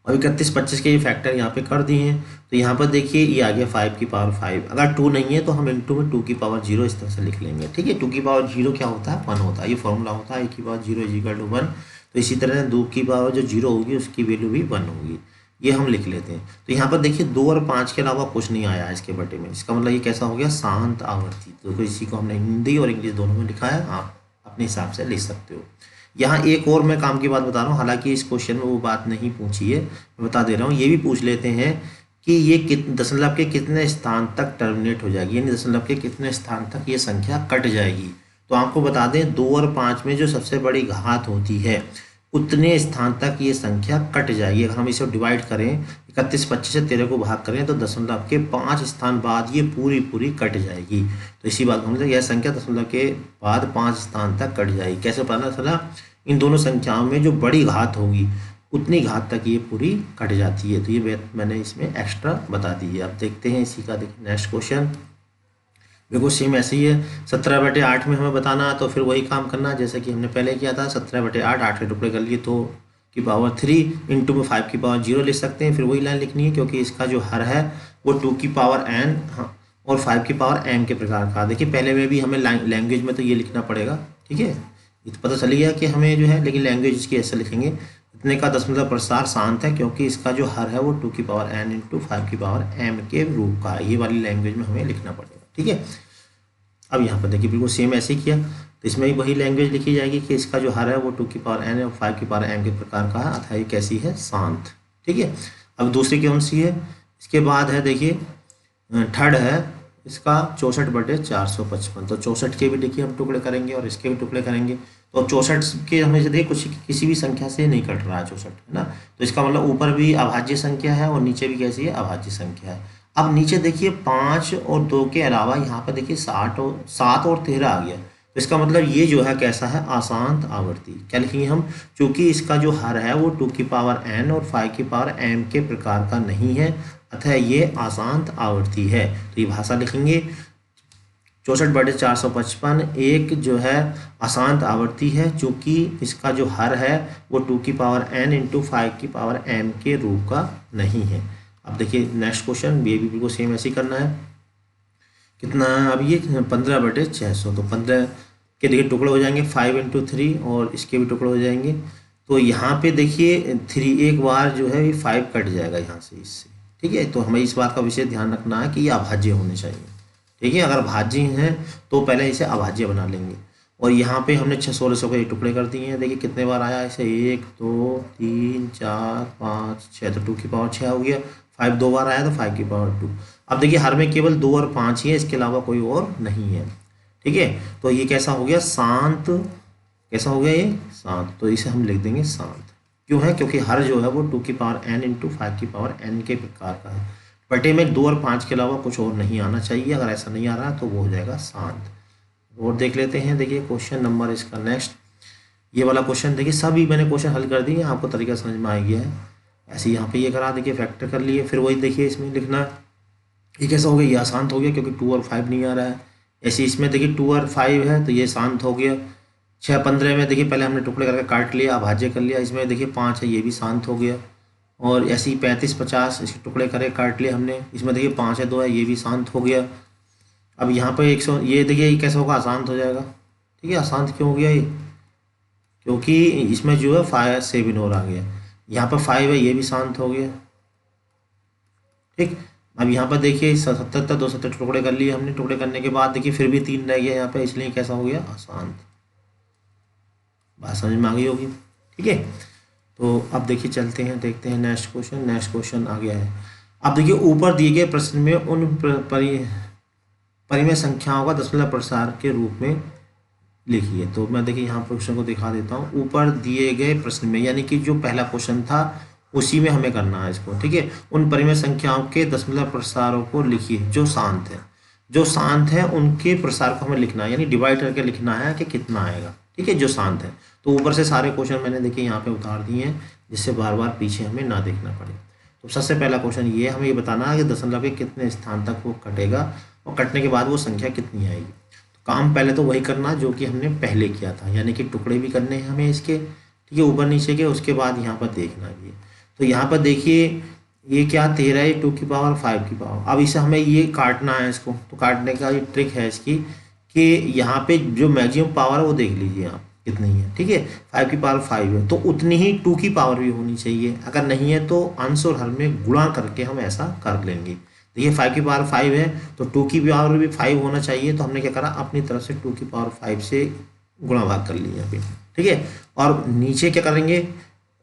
और 31, 25 के ये फैक्टर यहाँ पे कर दिए हैं। तो यहाँ पर देखिए ये आ गया 5 की पावर 5। अगर 2 नहीं है तो हम इंटू में 2 की पावर 0 इस तरह से लिख लेंगे, ठीक है। 2 की पावर 0 क्या होता है, 1 होता है। ये फॉर्मूला होता है 1 की पावर 0 = 1। तो इसी तरह 2 की पावर जो 0 होगी उसकी वैल्यू भी 1 होगी, ये हम लिख लेते हैं। तो यहाँ पर देखिए 2 और 5 के अलावा कुछ नहीं आया इसके बटे में, इसका मतलब ये कैसा हो गया, शांत आवर्ती। तो इसी को हमने हिंदी और इंग्लिश दोनों में लिखा है, आप अपने हिसाब से लिख सकते हो। यहाँ एक और मैं काम की बात बता रहा हूँ, हालांकि इस क्वेश्चन में वो बात नहीं पूछी है, मैं बता दे रहा हूँ। ये भी पूछ लेते हैं कि ये दशमलव के कितने स्थान तक टर्मिनेट हो जाएगी, यानी दशमलव के कितने स्थान तक ये संख्या कट जाएगी। तो आपको बता दें 2 और 5 में जो सबसे बड़ी घात होती है उतने स्थान तक ये संख्या कट जाएगी। अगर हम इसे डिवाइड करें, 31, 25 से 13 को भाग करें तो दशमलव के 5 स्थान बाद ये पूरी कट जाएगी। तो इसी बात को हम यह संख्या दशमलव के बाद 5 स्थान तक कट जाएगी। कैसे पता चला, इन दोनों संख्याओं में जो बड़ी घात होगी उतनी घात तक ये पूरी कट जाती है। तो ये बात मैंने इसमें एक्स्ट्रा बता दी है। अब देखते हैं इसी का, देखिए नेक्स्ट क्वेश्चन बिल्कुल सेम ऐसे ही है। 17/8 में हमें बताना है, तो फिर वही काम करना है जैसे कि हमने पहले किया था। 17/8, 8 के टुकड़े कर लिए तो की पावर 3 इंटू में 5 की पावर 0 लिख सकते हैं। फिर वही लाइन लिखनी है क्योंकि इसका जो हर है वो 2 की पावर n और 5 की पावर m के प्रकार का। देखिए पहले में भी हमें लैंग्वेज में तो ये लिखना पड़ेगा, ठीक है। ये तो पता चल गया कि हमें जो है, लेकिन लैंग्वेज इसकी ऐसे लिखेंगे, इतने का दशमलव प्रसार शांत है क्योंकि इसका जो हर है वो 2 की पावर n इंटू 5 की पावर m के रूप का है। ये वाली लैंग्वेज में हमें लिखना पड़ेगा, ठीक है। अब यहाँ पर देखिए बिल्कुल सेम ऐसे ही किया, तो इसमें भी वही लैंग्वेज लिखी जाएगी कि इसका जो हर है वो 2 की पावर n और 5 की पावर m के प्रकार का है, अतः ये कैसी है, शांत, ठीक है। अब दूसरी कौन सी है, इसके बाद है देखिए थर्ड है इसका 64/455। तो 64 के भी देखिए हम टुकड़े करेंगे और इसके भी टुकड़े करेंगे। तो 64 के हमें से देखिए कुछ किसी भी संख्या से नहीं कट रहा है 64, है ना। तो इसका मतलब ऊपर भी अभाज्य संख्या है और नीचे भी कैसी है, अभाज्य संख्या है। अब नीचे देखिए 5 और 2 के अलावा यहाँ पर देखिए 7 और 13 आ गया, तो इसका मतलब ये जो है कैसा है, अशांत आवर्ती। क्या लिखेंगे हम, चूंकि इसका जो हर है वो 2 की पावर n और 5 की पावर m के प्रकार का नहीं है, अतः ये अशांत आवर्ती है। तो ये भाषा लिखेंगे 64/455 एक जो है अशांत आवर्ती है, चूंकि इसका जो हर है वो 2 की पावर n इंटू 5 की पावर m के रूप का नहीं है। अब देखिए नेक्स्ट क्वेश्चन, ये भी बिल्कुल सेम ऐसे ही करना है। कितना है अब ये 15/600, तो 15 के देखिए टुकड़े हो जाएंगे 5 इंटू 3 और इसके भी टुकड़े हो जाएंगे। तो यहाँ पे देखिए 3 एक बार जो है ये 5 कट जाएगा यहाँ से, इससे, ठीक है। तो हमें इस बात का विशेष ध्यान रखना है कि ये अभाज्य होने चाहिए, ठीक है। अगर भाज्य हैं तो पहले इसे अभाज्य बना लेंगे। और यहाँ पे हमने 1600 के टुकड़े कर दिए हैं, देखिए कितने बार आया इसे, 1 2 3 4 5 6, तो 2 की पावर 6 हो गया। 5 2 बार आया तो 5 की पावर 2। अब देखिए हर में केवल 2 और 5 ही है, इसके अलावा कोई और नहीं है, ठीक है। तो ये कैसा हो गया, शांत, कैसा हो गया ये, शांत। तो इसे हम लिख देंगे शांत। क्यों है, क्योंकि हर जो है वो 2 की पावर n इंटू 5 की पावर n के प्रकार का है। बटे में 2 और 5 के अलावा कुछ और नहीं आना चाहिए, अगर ऐसा नहीं आ रहा तो वो हो जाएगा शांत। और देख लेते हैं, देखिए क्वेश्चन नंबर इसका नेक्स्ट, ये वाला क्वेश्चन देखिए सभी मैंने क्वेश्चन हल कर दिए, आपको तरीका समझ में आ गया है। ऐसे यहाँ पे ये करा, देखिए फैक्टर कर लिए, फिर वही देखिए इसमें लिखना, ये कैसा हो गया, ये शांत हो गया क्योंकि 2 और 5 नहीं आ रहा है। ऐसे इसमें देखिए 2 और 5 है तो ये शांत हो गया। 6 15 में देखिए पहले हमने टुकड़े करके काट लिया, अभाज्य कर लिया। इसमें देखिए 5 है, ये भी शांत हो गया। और ऐसे ही 35 50 इसके टुकड़े करे काट लिए हमने, इसमें देखिए 5 है 2 है, ये भी शांत हो गया। अब यहाँ पे 100, ये देखिए ये कैसा होगा, अशांत हो जाएगा, ठीक है। अशांत क्यों हो गया ये, क्योंकि इसमें जो है 5 7 और आ गया। यहाँ पर 5 है, ये भी शांत हो गया, ठीक। अब यहाँ पर देखिए 77 270 टुकड़े कर लिए हमने, टुकड़े करने के बाद देखिए फिर भी 3 रह गया यहाँ पे, इसलिए कैसा हो गया, अशांत। बात समझ में आ गई होगी, ठीक है। तो अब देखिए चलते हैं, देखते हैं नेक्स्ट क्वेश्चन। नेक्स्ट क्वेश्चन आ गया है। अब देखिए ऊपर दिए गए प्रश्न में उन परिमेय संख्याओं का दशमलव प्रसार के रूप में लिखिए। तो मैं देखिए यहाँ क्वेश्चन को दिखा देता हूँ। ऊपर दिए गए प्रश्न में, यानी कि जो पहला क्वेश्चन था उसी में हमें करना है इसको, ठीक है। उन परिमेय संख्याओं के दशमलव प्रसारों को लिखिए जो शांत है, जो शांत है उनके प्रसार को हमें लिखना है, यानी डिवाइड करके लिखना है कि कितना आएगा, ठीक है, जो शांत है। तो ऊपर से सारे क्वेश्चन मैंने देखिए यहाँ पे उतार दिए हैं, जिससे बार बार पीछे हमें ना देखना पड़े। तो सबसे पहला क्वेश्चन ये, हमें ये बताना है कि दशमलव के कितने स्थान तक वो कटेगा और कटने के बाद वो संख्या कितनी आएगी। तो काम पहले तो वही करना जो कि हमने पहले किया था, यानी कि टुकड़े भी करने हैं हमें इसके, ठीक है, ऊपर नीचे के। उसके बाद यहाँ पर देखना भी है। तो यहाँ पर देखिए ये क्या, 13 है 2 की पावर 5 की पावर। अब इसे हमें ये काटना है इसको, तो काटने का ये ट्रिक है इसकी कि यहाँ पे जो मैक्सिमम पावर है वो देख लीजिए आप कितनी है, ठीक है। 5 की पावर 5 है तो उतनी ही 2 की पावर भी होनी चाहिए। अगर नहीं है तो अंश और हर में गुणा करके हम ऐसा कर लेंगे। देखिए 5 की पावर 5 है तो 2 की पावर भी 5 होना चाहिए। तो हमने क्या करा, अपनी तरफ से 2 की पावर 5 से गुणा भाग कर लिया यहाँ पे, ठीक है। और नीचे क्या करेंगे,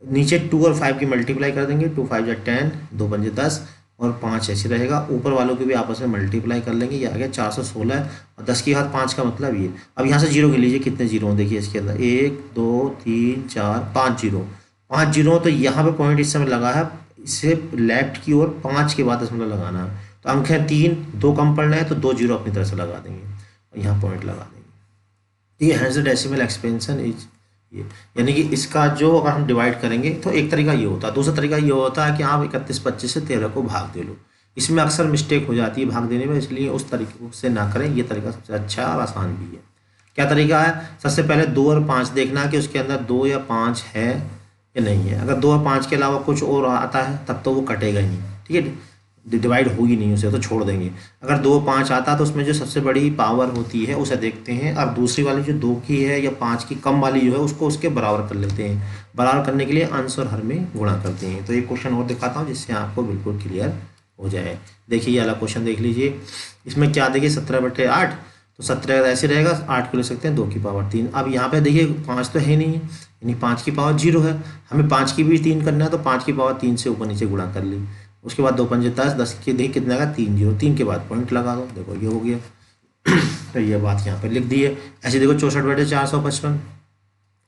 नीचे 2 और 5 की मल्टीप्लाई कर देंगे। 2 5 या 10, 2 5 10 और 5 ऐसे रहेगा। ऊपर वालों की भी आपस में मल्टीप्लाई कर लेंगे, ये आ गया 416 और 10 की घात 5 का मतलब ये। अब यहाँ से जीरो गिन लीजिए कितने जीरो हैं, देखिए इसके अंदर 1 2 3 4 5 जीरो, 5 जीरो। तो यहाँ पे पॉइंट इस समय लगा है, इससे लेफ्ट की ओर 5 के बाद दशमलव लगाना है। तो अंक है 3, 2 कम पड़ना है तो 2 जीरो अपनी तरफ से लगा देंगे और यहाँ पॉइंट लगा देंगे, ठीक है। Hence the decimal expansion is ये, यानी कि इसका जो अगर हम डिवाइड करेंगे तो एक तरीका ये होता है। दूसरा तरीका ये होता है कि आप 31 25 से 13 को भाग दे लो। इसमें अक्सर मिस्टेक हो जाती है भाग देने में, इसलिए उस तरीके से ना करें। ये तरीका सबसे अच्छा और आसान भी है। क्या तरीका है, सबसे पहले 2 और 5 देखना कि उसके अंदर 2 या 5 है या नहीं है। अगर 2 और 5 के अलावा कुछ और आता है तब तो वो कटेगा ही नहीं, ठीक है, डिवाइड होगी नहीं, उसे तो छोड़ देंगे। अगर 2 5 आता तो उसमें जो सबसे बड़ी पावर होती है उसे देखते हैं, और दूसरी वाली जो 2 की है या 5 की कम वाली जो है उसको उसके बराबर कर लेते हैं। बराबर करने के लिए अंश और हर में गुणा करते हैं। तो एक क्वेश्चन और दिखाता हूँ जिससे आपको बिल्कुल क्लियर हो जाए। देखिए ये वाला क्वेश्चन देख लीजिए। इसमें क्या देखिए 17/8, तो 17 ऐसे रहेगा, 8 को ले सकते हैं 2 की पावर 3। अब यहाँ पे देखिए 5 तो है नहीं है, यानी 5 की पावर 0 है। हमें 5 की भी 3 करना है तो 5 की पावर 3 से ऊपर नीचे गुणा कर ली। उसके बाद 2 5 10, 10 के देखिए कितना का 3 जीरो, 3 के बाद पॉइंट लगा दो, देखो ये हो गया। तो ये बात यहाँ पे लिख दी है। ऐसे देखो 64/455,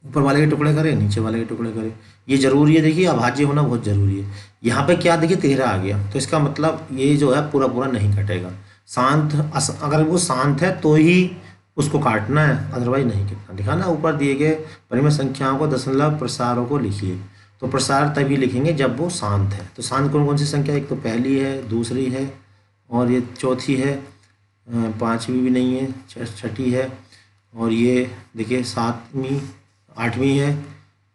ऊपर वाले के टुकड़े करें, नीचे वाले के टुकड़े करें। ये जरूरी है, देखिए अभाज्य होना बहुत जरूरी है। यहाँ पे क्या देखिए 13 आ गया, तो इसका मतलब ये जो है पूरा पूरा नहीं कटेगा। शांत अगर वो शांत है तो ही उसको काटना है, अदरवाइज नहीं कितना। लिखा ना, ऊपर दिए गए परिमेय संख्याओं को दशमलव प्रसारों को लिखिए। तो प्रसार तभी लिखेंगे जब वो शांत है। तो शांत कौन कौन सी संख्या, एक तो पहली है, दूसरी है, और ये चौथी है, पांचवी भी नहीं है, छठी है, और ये देखिए सातवीं, आठवीं है,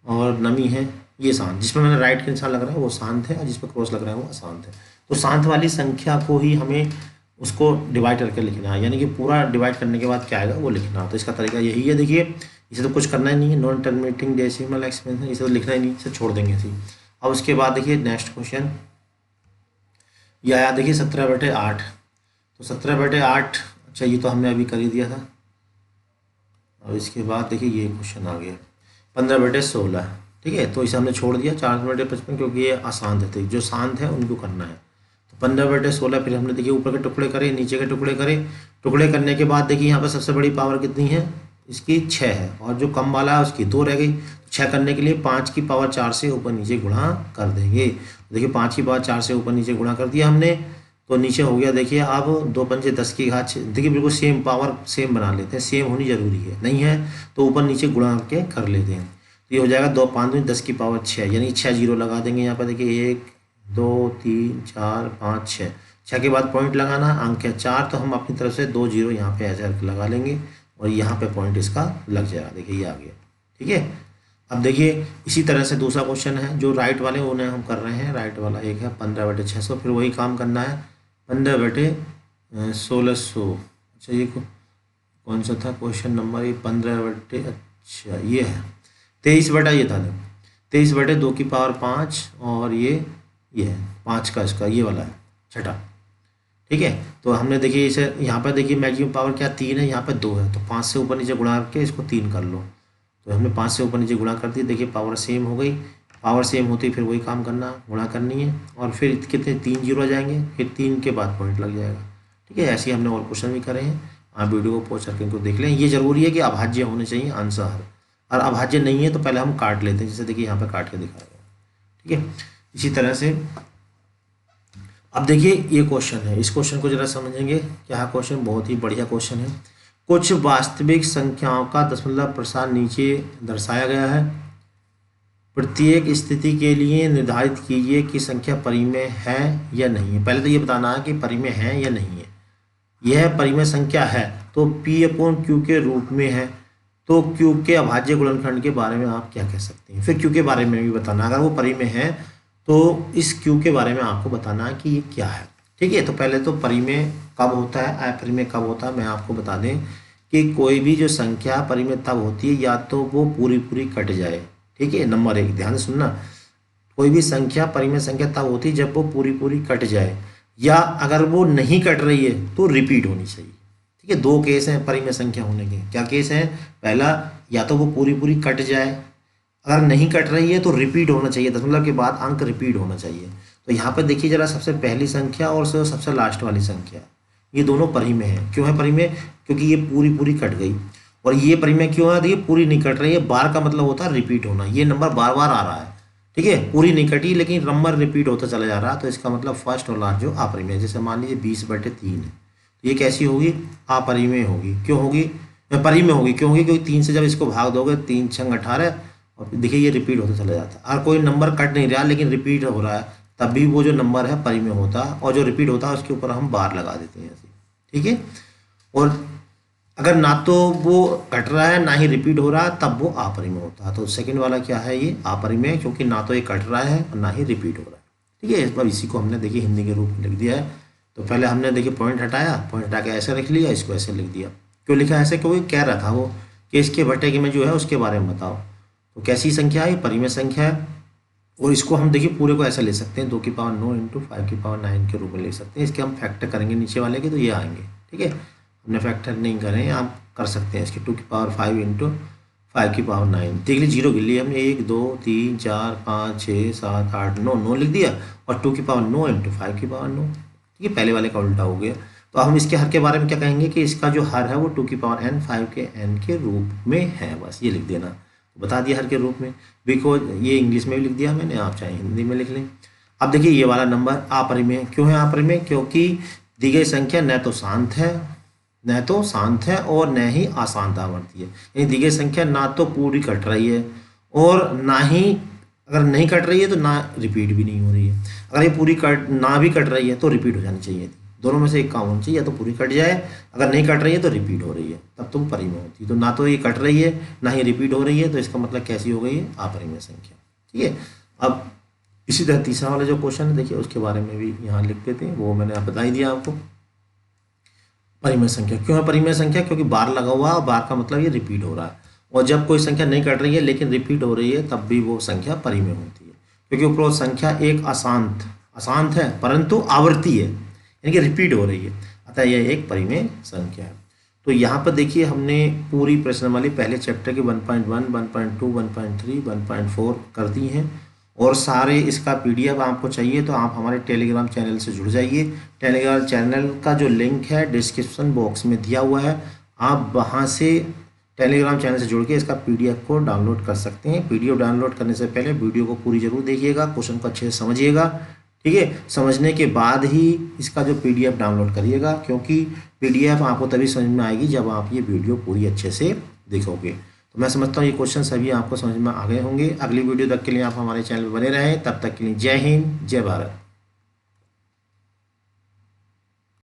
और नवीं है। ये शांत, जिसमें मैंने राइट के निशान लग रहा है वो शांत है, और जिस पर क्रॉस लग रहा है वो अशांत है। तो शांत वाली संख्या को ही हमें उसको डिवाइड करके लिखना है, यानी कि पूरा डिवाइड करने के बाद क्या आएगा वो लिखना। तो इसका तरीका यही है। देखिए इसे तो कुछ करना ही नहीं है, नॉन टर्मिनेटिंग डेसिमल एक्सपेंशन, इसे तो लिखना ही नहीं, इसे छोड़ देंगे ऐसे ही। अब उसके बाद देखिए नेक्स्ट क्वेश्चन ये आया, देखिए 17/8। तो 17/8, अच्छा ये तो हमने अभी कर ही दिया था। और इसके बाद देखिए ये क्वेश्चन आ गया 15/16, ठीक है। तो इसे हमने छोड़ दिया 4/55, क्योंकि ये अशांत थे, जो शांत है उनको करना है। तो 15/16, फिर हमने देखिए ऊपर के टुकड़े करे, नीचे के टुकड़े करे। टुकड़े करने के बाद देखिए यहाँ पर सबसे बड़ी पावर कितनी है, इसकी 6 है, और जो कम वाला है उसकी 2 रह गई। 6 करने के लिए 5 की पावर 4 से ऊपर नीचे गुणा कर देंगे। देखिए 5 की पावर 4 से ऊपर नीचे गुणा कर दिया हमने, तो नीचे हो गया देखिए अब 2 पंचे 10 की घात 6। देखिए बिल्कुल सेम पावर सेम बना लेते हैं, सेम होनी जरूरी है, नहीं है तो ऊपर नीचे गुणा करके कर लेते हैं। तो ये हो जाएगा 2 5 दूनी 10 की पावर 6, यानी 6 जीरो लगा देंगे यहाँ पर। देखिए 1 2 3 4 5 6, 6 के बाद पॉइंट लगाना, अंक है 4, तो हम अपनी तरफ से 2 जीरो यहाँ पे ऐसे करके लगा लेंगे, और यहाँ पे पॉइंट इसका लग जाएगा। देखिए ये आ गया, ठीक है। अब देखिए इसी तरह से दूसरा क्वेश्चन है, जो राइट वाले उन्हें हम कर रहे हैं। राइट वाला एक है 15/600, फिर वही काम करना है 15/1600। अच्छा ये कौन सा था क्वेश्चन नंबर, ये 15 अच्छा ये है 23 ये था, 23/2 की पावर 5, और ये है 5 का, इसका ये वाला है छठा, ठीक है। तो हमने देखिए इसे यहाँ पर देखिए मैक्सिमम पावर क्या 3 है, यहाँ पर 2 है, तो 5 से ऊपर नीचे गुणा करके इसको 3 कर लो। तो हमने 5 से ऊपर नीचे गुणा कर दी, देखिए पावर सेम हो गई। पावर सेम होती फिर वही काम करना, गुणा करनी है, और फिर कितने 3 जीरो आ जाएंगे, फिर 3 के बाद पॉइंट लग जाएगा, ठीक है। ऐसे ही हमने और क्वेश्चन भी करे हैं, आप वीडियो को पॉज करके इनको देख लें। ये जरूरी है कि अभाज्य होने चाहिए आंसर, और अभाज्य नहीं है तो पहले हम काट लेते हैं, जैसे देखिए यहाँ पर काट के दिखाया गया, ठीक है। इसी तरह से अब देखिए ये क्वेश्चन है, इस क्वेश्चन को जरा समझेंगे। क्या क्वेश्चन, बहुत ही बढ़िया क्वेश्चन है। कुछ वास्तविक संख्याओं का दशमलव प्रसार नीचे दर्शाया गया है। प्रत्येक स्थिति के लिए निर्धारित कीजिए कि संख्या परिमेय है या नहीं है। पहले तो ये बताना है कि परिमेय है या नहीं है। यह परिमेय संख्या है तो P/Q के रूप में है, तो Q के अभाज्य गुणनखंड के बारे में आप क्या कह सकते हैं। फिर Q के बारे में भी बताना, अगर वो परिमेय है तो इस Q के बारे में आपको बताना है कि ये क्या है, ठीक है। तो पहले तो परिमेय कब होता है, अपरिमेय कब होता है, मैं आपको बता दें कि कोई भी जो संख्या परिमेय तब होती है या तो वो पूरी पूरी कट जाए, ठीक है। नंबर 1 ध्यान से सुनना, कोई भी संख्या परिमेय संख्या तब होती है जब वो पूरी पूरी कट जाए, या अगर वो नहीं कट रही है तो रिपीट होनी चाहिए, ठीक है। 2 केस हैं परिमेय संख्या होने के। क्या केस हैं, पहला या तो वो पूरी पूरी कट जाए, अगर नहीं कट रही है तो रिपीट होना चाहिए, दशमलव के बाद अंक रिपीट होना चाहिए। तो यहाँ पर देखिए जरा, सबसे पहली संख्या और सबसे लास्ट वाली संख्या, ये दोनों परिमेय हैं। क्यों है परिमेय, क्योंकि ये पूरी पूरी कट गई। और ये परिमेय क्यों है, देखिए पूरी नहीं कट रही है, बार का मतलब होता है रिपीट होना, ये नंबर बार बार आ रहा है, ठीक है। पूरी नहीं कटी लेकिन नंबर रिपीट होता चला जा रहा है, तो इसका मतलब फर्स्ट और लास्ट जो अपरिमेय। जैसे मान लीजिए 20/3 है, तो ये कैसी होगी, अपरिमेय होगी। क्यों होगी, परिमेय होगी, क्यों होगी, क्योंकि 3 से जब इसको भाग दोगे 3 छंग 18, और देखिए ये रिपीट होता चला जाता है। और कोई नंबर कट नहीं रहा लेकिन रिपीट हो रहा है, तब भी वो जो नंबर है परिमेय होता है, और जो रिपीट होता है उसके ऊपर हम बार लगा देते हैं ऐसे, ठीक है। और अगर ना तो वो कट रहा है ना ही रिपीट हो रहा है तब वो अपरिमेय होता है। तो सेकंड वाला क्या है, ये अपरिमेय, क्योंकि ना तो ये कट रहा है और ना ही रिपीट हो रहा है, ठीक है। मतलब इसी को हमने देखिए हिंदी के रूप में लिख दिया है। तो पहले हमने देखिए पॉइंट हटाया, पॉइंट हटा के ऐसे लिख लिया, इसको ऐसे लिख दिया। क्यों लिखा ऐसे, क्योंकि कह रहा था वो कि इसके बटे में जो है उसके बारे में बताओ। तो कैसी संख्या है, परिमेय संख्या है। और इसको हम देखिए पूरे को ऐसे ले सकते हैं, 2 की पावर 9 × 5 की पावर 9 के रूप में ले सकते हैं। इसके हम फैक्टर करेंगे नीचे वाले के, तो ये आएंगे, ठीक है। हमने फैक्टर नहीं करें, आप कर सकते हैं इसके 2 की पावर 5 × 5 की पावर 9। देख लीजिए जीरो गिन लिया हमने, 1 2 3 4 5 6 7 8 9, 9 लिख दिया, और 2 की पावर 9 × 5 की पावर 9, ठीक है। पहले वाले का उल्टा हो गया। तो हम इसके हर के बारे में क्या कहेंगे कि इसका जो हर है वो 2 की पावर n 5 के n के रूप में है, बस ये लिख देना। तो बता दिया हर के रूप में, बिकॉज ये इंग्लिश में भी लिख दिया मैंने, आप चाहे हिंदी में लिख लें। अब देखिए ये वाला नंबर अपरिमेय क्यों है अपरिमेय, क्योंकि दी गई संख्या न तो शांत है और न ही अशांत आवर्ती है। यानी दी गई संख्या ना तो पूरी कट रही है और ना ही, अगर नहीं कट रही है तो ना रिपीट भी नहीं हो रही है। अगर ये पूरी ना भी कट रही है तो रिपीट हो जानी चाहिए थी, दोनों में से एक काम होना चाहिए, या तो पूरी कट जाए, अगर नहीं कट रही है तो रिपीट हो रही है, तब तो परिमेय होती है। तो ना तो ये कट रही है ना ही रिपीट हो रही है, तो इसका मतलब कैसी हो गई है, अपरिमेय संख्या। ठीक है। अब इसी तरह तीसरा वाला जो क्वेश्चन है देखिए, उसके बारे में भी यहाँ लिख देते हैं, वो मैंने बता ही दिया आपको। परिमेय संख्या क्यों है परिमेय संख्या, क्योंकि बार लगा हुआ है, बार का मतलब ये रिपीट हो रहा है, और जब कोई संख्या नहीं कट रही है लेकिन रिपीट हो रही है तब भी वो संख्या परिमेय होती है, क्योंकि उपरोक्त संख्या एक अशांत है परंतु आवर्ती है, यानी कि रिपीट हो रही है, अतः यह एक परिमेय संख्या है। तो यहाँ पर देखिए हमने पूरी प्रश्नमाली पहले चैप्टर के 1.1, 1.2, 1.3, 1.4 कर दी हैं, और सारे इसका PDF आपको चाहिए तो आप हमारे टेलीग्राम चैनल से जुड़ जाइए। टेलीग्राम चैनल का जो लिंक है डिस्क्रिप्शन बॉक्स में दिया हुआ है, आप वहाँ से टेलीग्राम चैनल से जुड़ के इसका PDF को डाउनलोड कर सकते हैं। PDF डाउनलोड करने से पहले वीडियो को पूरी जरूर देखिएगा, क्वेश्चन को अच्छे से समझिएगा। ठीक है, समझने के बाद ही इसका जो PDF डाउनलोड करिएगा, क्योंकि PDF आपको तभी समझ में आएगी जब आप ये वीडियो पूरी अच्छे से देखोगे। तो मैं समझता हूँ ये क्वेश्चन सभी आपको समझ में आ गए होंगे। अगली वीडियो तक के लिए आप हमारे चैनल पर बने रहें, तब तक के लिए जय हिंद, जय भारत।